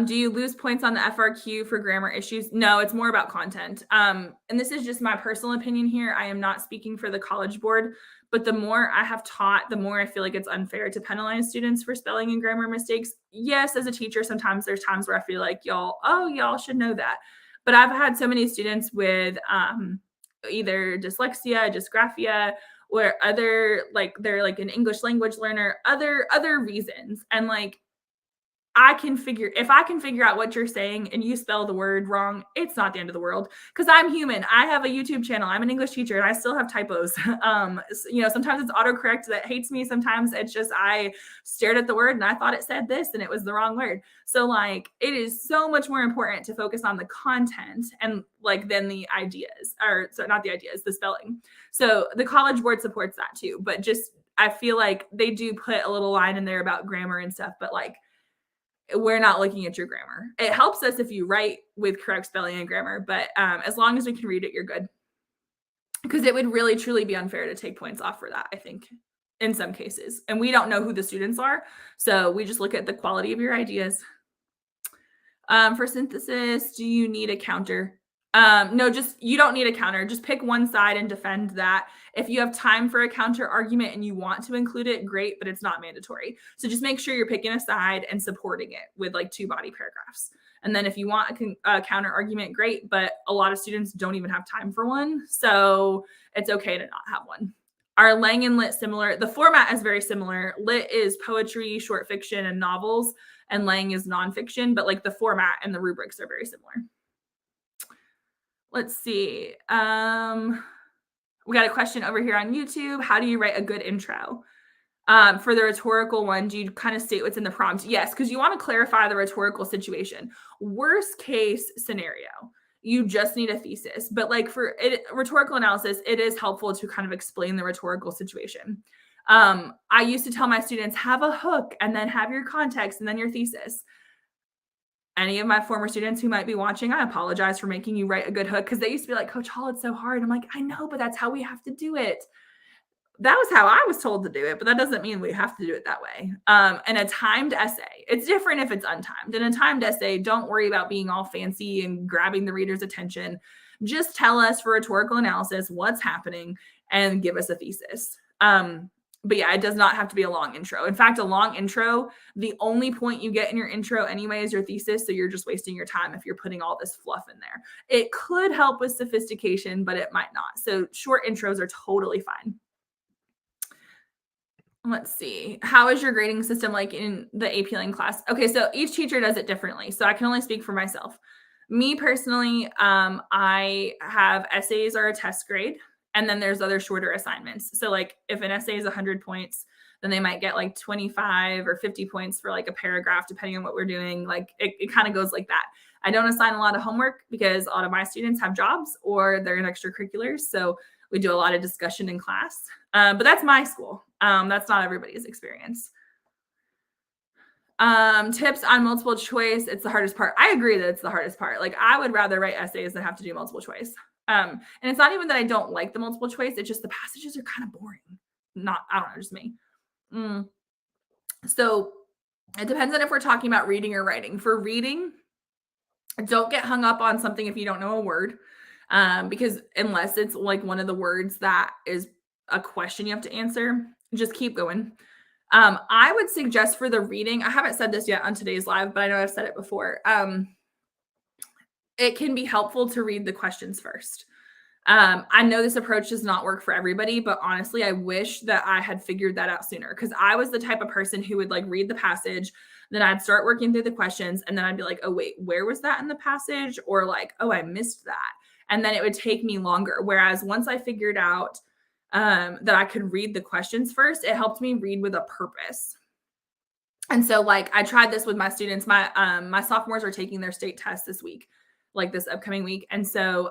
Do you lose points on the FRQ for grammar issues? No, it's more about content. And this is just my personal opinion here. I am not speaking for the College Board, but the more I have taught, the more I feel like it's unfair to penalize students for spelling and grammar mistakes. Yes, as a teacher, sometimes there's times where I feel like y'all should know that. But I've had so many students with either dyslexia, dysgraphia, or other, like they're like an English language learner, other reasons. And like, if I can figure out what you're saying and you spell the word wrong, it's not the end of the world because I'm human. I have a YouTube channel. I'm an English teacher and I still have typos. Sometimes it's autocorrect that hates me. Sometimes it's just, I stared at the word and I thought it said this and it was the wrong word. So like, it is so much more important to focus on the content and like, then the ideas, or so not the ideas, the spelling. So the College Board supports that too, but just, I feel like they do put a little line in there about grammar and stuff, but like, we're not looking at your grammar. It helps us if you write with correct spelling and grammar, but as long as we can read it, you're good. Because it would really, truly be unfair to take points off for that, I think, in some cases. And we don't know who the students are, so we just look at the quality of your ideas. For synthesis, do you need a counter? No, you don't need a counter. Just pick one side and defend that. If you have time for a counter argument and you want to include it, great, but it's not mandatory. So just make sure you're picking a side and supporting it with like 2 body paragraphs. And then if you want a counter argument, great, but a lot of students don't even have time for one. So it's okay to not have one. Are Lang and Lit similar? The format is very similar. Lit is poetry, short fiction, and novels, and Lang is nonfiction, but like the format and the rubrics are very similar. Let's see. We got a question over here on YouTube. How do you write a good intro? For the rhetorical one, do you kind of state what's in the prompt? Yes, because you want to clarify the rhetorical situation. Worst case scenario, you just need a thesis. But like for rhetorical analysis, it is helpful to kind of explain the rhetorical situation. I used to tell my students, have a hook and then have your context and then your thesis. Any of my former students who might be watching, I apologize for making you write a good hook because they used to be like, Coach Hall, it's so hard. I'm like, I know, but that's how we have to do it. That was how I was told to do it, but that doesn't mean we have to do it that way. And a timed essay, it's different if it's untimed. In a timed essay, don't worry about being all fancy and grabbing the reader's attention. Just tell us for rhetorical analysis what's happening and give us a thesis. But yeah, it does not have to be a long intro. In fact, a long intro, the only point you get in your intro anyway is your thesis. So you're just wasting your time if you're putting all this fluff in there. It could help with sophistication, but it might not. So short intros are totally fine. Let's see. How is your grading system like in the AP Lang class? Okay, so each teacher does it differently. So I can only speak for myself. Me personally, I have essays are a test grade, and then there's other shorter assignments. So like if an essay is 100 points, then they might get like 25 or 50 points for like a paragraph, depending on what we're doing. Like it kind of goes like that. I don't assign a lot of homework because a lot of my students have jobs or they're in extracurriculars. So we do a lot of discussion in class. But that's my school. That's not everybody's experience. Tips on multiple choice. It's the hardest part. I agree that it's the hardest part. Like I would rather write essays than have to do multiple choice. And it's not even that I don't like the multiple choice. It's just the passages are kind of boring. I don't know, just me. So it depends on if we're talking about reading or writing. For reading, don't get hung up on something if you don't know a word. Because unless it's like one of the words that is a question you have to answer, just keep going. I would suggest for the reading, I haven't said this yet on today's live, but I know I've said it before. It can be helpful to read the questions first. I know this approach does not work for everybody, but honestly, I wish that I had figured that out sooner because I was the type of person who would like read the passage, then I'd start working through the questions, and then I'd be like, oh, wait, where was that in the passage? Or like, oh, I missed that. And then it would take me longer. Whereas once I figured out that I could read the questions first, it helped me read with a purpose. And so like I tried this with my students. My sophomores are taking their state test this week, like this upcoming week. And so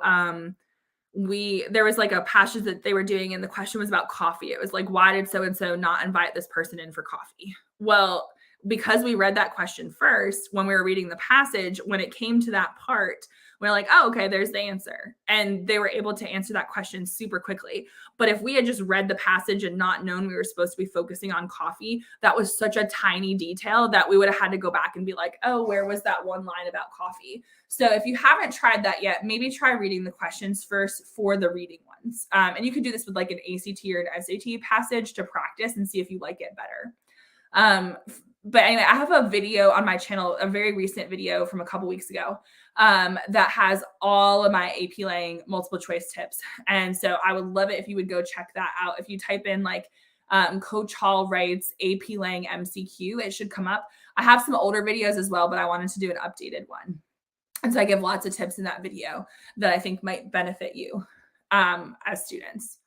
there was like a passage that they were doing and the question was about coffee. It was like, why did so and so not invite this person in for coffee? Well, because we read that question first when we were reading the passage, when it came to that part, we're like, oh, okay, there's the answer. And they were able to answer that question super quickly. But if we had just read the passage and not known we were supposed to be focusing on coffee, that was such a tiny detail that we would have had to go back and be like, oh, where was that one line about coffee? So if you haven't tried that yet, maybe try reading the questions first for the reading ones. And you could do this with like an ACT or an SAT passage to practice and see if you like it better. But anyway, I have a video on my channel, a very recent video from a couple weeks ago that has all of my AP Lang multiple choice tips. And so I would love it if you would go check that out. If you type in like Coach Hall writes AP Lang MCQ, it should come up. I have some older videos as well, but I wanted to do an updated one. And so I give lots of tips in that video that I think might benefit you as students.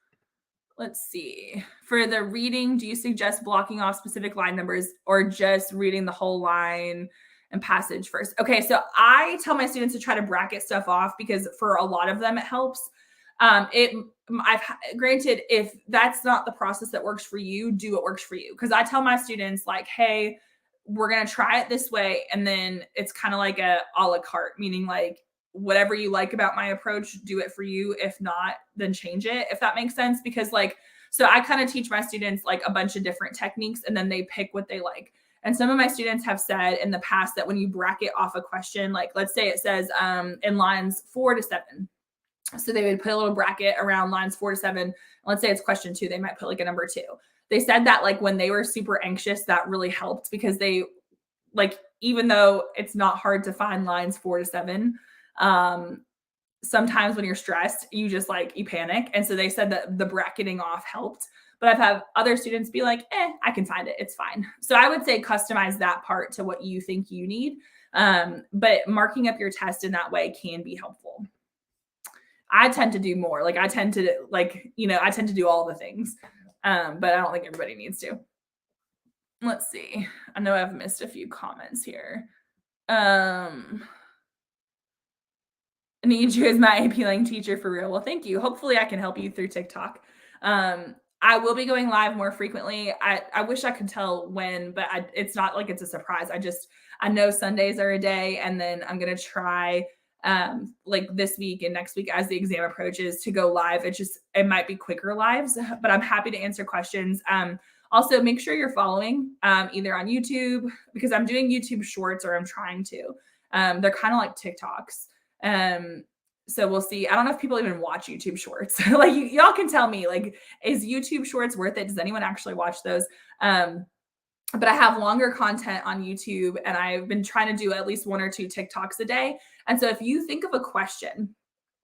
Let's see. For the reading, do you suggest blocking off specific line numbers or just reading the whole line and passage first? Okay, so I tell my students to try to bracket stuff off because for a lot of them it helps. Granted, if that's not the process that works for you, do what works for you. Because I tell my students like, hey, we're gonna try it this way, and then it's kind of like a la carte, meaning like whatever you like about my approach, do it for you. If not, then change it, if that makes sense. Because like, so I kind of teach my students like a bunch of different techniques and then they pick what they like. And some of my students have said in the past that when you bracket off a question, like let's say it says in lines 4 to 7. So they would put a little bracket around lines 4 to 7. Let's say it's question 2. They might put like a number 2. They said that like when they were super anxious, that really helped because they like, even though it's not hard to find lines 4 to 7, sometimes when you're stressed, you just like, you panic. And so they said that the bracketing off helped, but I've had other students be like, I can find it. It's fine. So I would say customize that part to what you think you need. But marking up your test in that way can be helpful. I tend to do more. Like I tend to do all the things. But I don't think everybody needs to. Let's see. I know I've missed a few comments here. Need you as my AP Lang teacher for real. Well, thank you. Hopefully I can help you through TikTok. I will be going live more frequently. I wish I could tell when, but it's not like it's a surprise. I know Sundays are a day, and then I'm going to try like this week and next week as the exam approaches to go live. It might be quicker lives, but I'm happy to answer questions. Also make sure you're following either on YouTube, because I'm doing YouTube shorts, or I'm trying to. They're kind of like TikToks. So we'll see. I don't know if people even watch YouTube shorts. Like y'all can tell me, like, is YouTube shorts worth it? Does anyone actually watch those? But I have longer content on YouTube, and I've been trying to do at least 1 or 2 TikToks a day. And so if you think of a question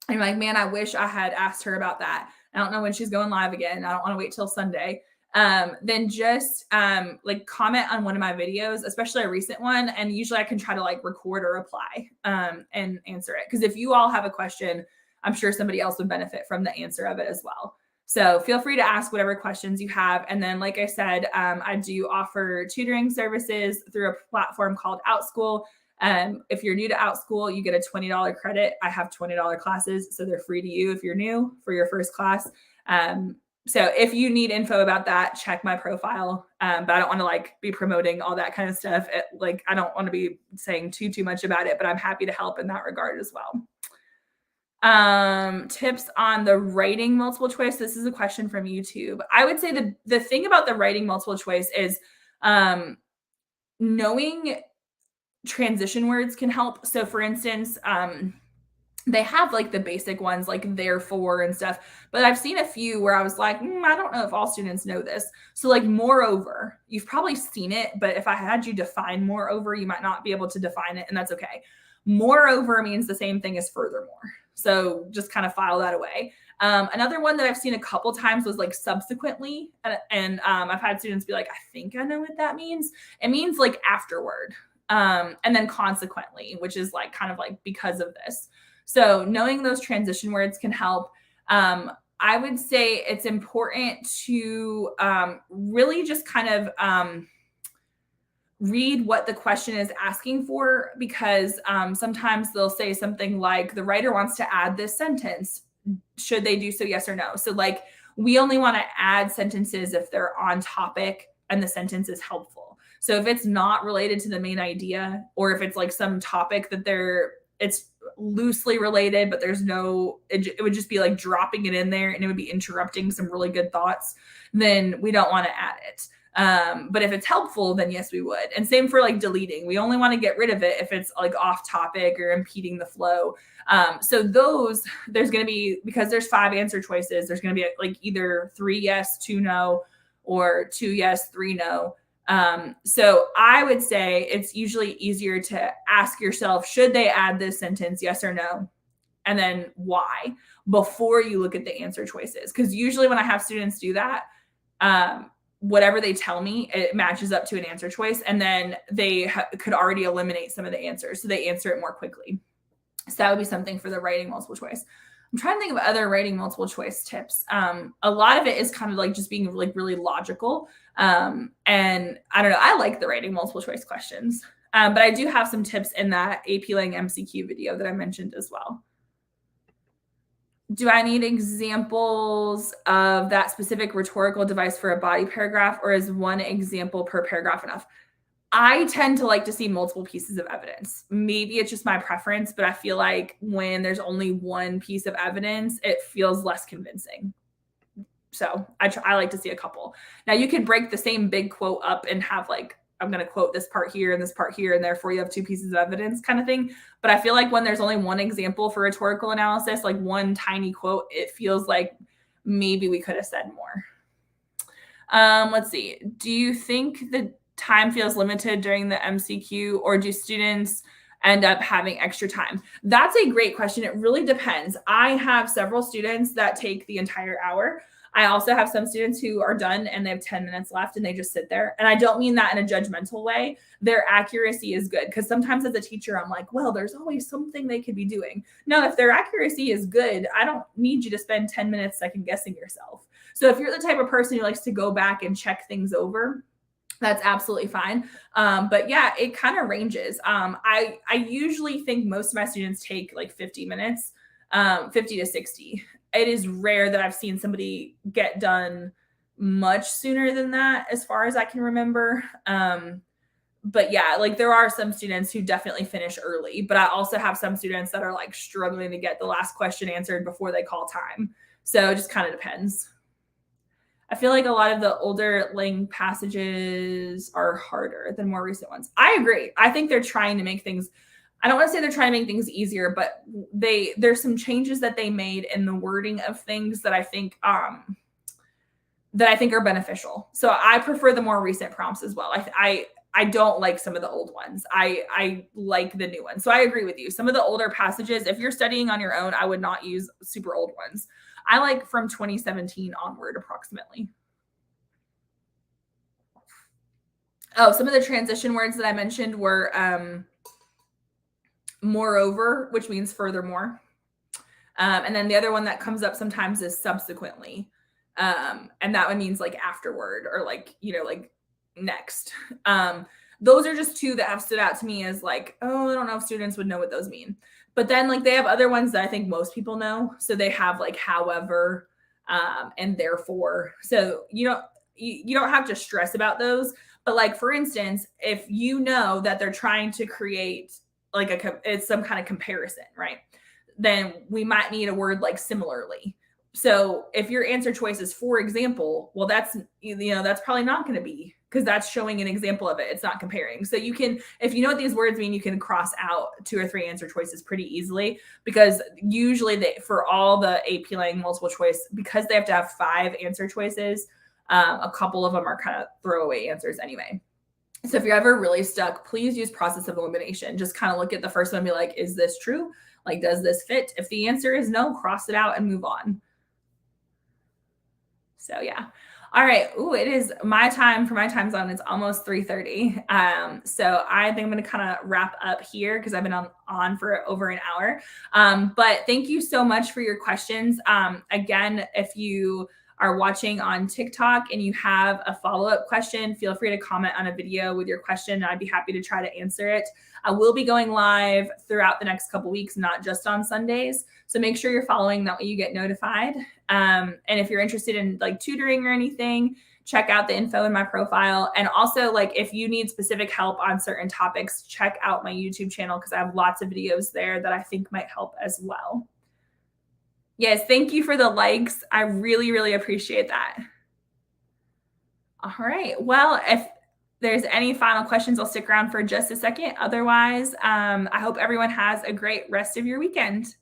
and you're like, man, I wish I had asked her about that. I don't know when she's going live again. I don't want to wait till Sunday. Then just like comment on one of my videos, especially a recent one. And usually I can try to like record or reply and answer it. Because if you all have a question, I'm sure somebody else would benefit from the answer of it as well. So feel free to ask whatever questions you have. And then, like I said, I do offer tutoring services through a platform called OutSchool. If you're new to OutSchool, you get a $20 credit. I have $20 classes, so they're free to you if you're new for your first class. So if you need info about that, check my profile. But I don't want to like be promoting all that kind of stuff. Like I don't want to be saying too much about it, but I'm happy to help in that regard as well. Tips on the writing multiple choice. This is a question from YouTube. I would say the thing about the writing multiple choice is knowing transition words can help. So for instance, they have like the basic ones like therefore and stuff, but I've seen a few where I was like, I don't know if all students know this. So like moreover, you've probably seen it, but if I had you define moreover, you might not be able to define it, and that's okay. Moreover means the same thing as furthermore. So just kind of file that away. Another one that I've seen a couple times was like subsequently. And I've had students be like, I think I know what that means. It means like afterward. And then consequently, which is like kind of like because of this. So knowing those transition words can help. I would say it's important to really just kind of read what the question is asking for, because sometimes they'll say something like the writer wants to add this sentence. Should they do so? Yes or no? So like we only want to add sentences if they're on topic and the sentence is helpful. So if it's not related to the main idea, or if it's like some topic that it's loosely related, but there's it would just be like dropping it in there and it would be interrupting some really good thoughts, then we don't want to add it. But if it's helpful, then yes, we would. And same for like deleting. We only want to get rid of it if it's like off topic or impeding the flow. So there's going to be, because there's 5 answer choices, there's going to be like either 3 yes, 2 no, or 2 yes, 3 no. So I would say it's usually easier to ask yourself, should they add this sentence, yes or no? And then why, before you look at the answer choices. Because usually when I have students do that, whatever they tell me, it matches up to an answer choice. And then they could already eliminate some of the answers. So they answer it more quickly. So that would be something for the writing multiple choice. I'm trying to think of other writing multiple choice tips. A lot of it is kind of like just being like really logical. And I don't know, I like the writing multiple choice questions. But I do have some tips in that AP Lang MCQ video that I mentioned as well. Do I need examples of that specific rhetorical device for a body paragraph, or is one example per paragraph enough? I tend to like to see multiple pieces of evidence. Maybe it's just my preference, but I feel like when there's only one piece of evidence, it feels less convincing. So I like to see a couple. Now you could break the same big quote up and have like, I'm going to quote this part here and this part here, and therefore you have 2 pieces of evidence kind of thing. But I feel like when there's only one example for rhetorical analysis, like one tiny quote, it feels like maybe we could have said more. Let's see. Do you think the time feels limited during the MCQ, or do students end up having extra time? That's a great question. It really depends. I have several students that take the entire hour. I also have some students who are done and they have 10 minutes left and they just sit there. And I don't mean that in a judgmental way. Their accuracy is good, because sometimes as a teacher, I'm like, well, there's always something they could be doing. No, if their accuracy is good, I don't need you to spend 10 minutes second guessing yourself. So if you're the type of person who likes to go back and check things over, that's absolutely fine. But yeah, it kind of ranges. I usually think most of my students take like 50 minutes, 50 to 60. It is rare that I've seen somebody get done much sooner than that, as far as I can remember. But yeah, like there are some students who definitely finish early, but I also have some students that are like struggling to get the last question answered before they call time. So it just kind of depends. I feel like a lot of the older Lang passages are harder than more recent ones. I agree. I think they're trying to make things I don't want to say they're trying to make things easier, but there's some changes that they made in the wording of things that I think are beneficial. So I prefer the more recent prompts as well. I don't like some of the old ones. I like the new ones. So I agree with you. Some of the older passages, if you're studying on your own, I would not use super old ones. I like from 2017 onward approximately. Oh, some of the transition words that I mentioned were moreover, which means furthermore. And then the other one that comes up sometimes is subsequently. And that one means like afterward or like, like next. Those are just two that have stood out to me as like, oh, I don't know if students would know what those mean. But then like they have other ones that I think most people know. So they have like however, and therefore. So you don't have to stress about those. But like for instance, if you know that they're trying to create like it's some kind of comparison, right? Then we might need a word like similarly. So if your answer choice is for example, well, that's probably not going to be, because that's showing an example of it. It's not comparing. So you can, if you know what these words mean, you can cross out 2 or 3 answer choices pretty easily, because usually for all the AP Lang multiple choice, because they have to have 5 answer choices, a couple of them are kind of throwaway answers anyway. So if you're ever really stuck, please use process of elimination. Just kind of look at the first one and be like, is this true? Like, does this fit? If the answer is no, cross it out and move on. So yeah. All right. Ooh, it is my time for my time zone. It's almost 3:30. So I think I'm going to kind of wrap up here because I've been on for over an hour. But thank you so much for your questions. Again, if you are watching on TikTok and you have a follow-up question, feel free to comment on a video with your question. I'd be happy to try to answer it. I will be going live throughout the next couple weeks, not just on Sundays. So make sure you're following, that way you get notified. And if you're interested in like tutoring or anything, check out the info in my profile. And also, like, if you need specific help on certain topics, check out my YouTube channel because I have lots of videos there that I think might help as well. Yes, thank you for the likes. I really, really appreciate that. All right. Well, if there's any final questions, I'll stick around for just a second. Otherwise, I hope everyone has a great rest of your weekend.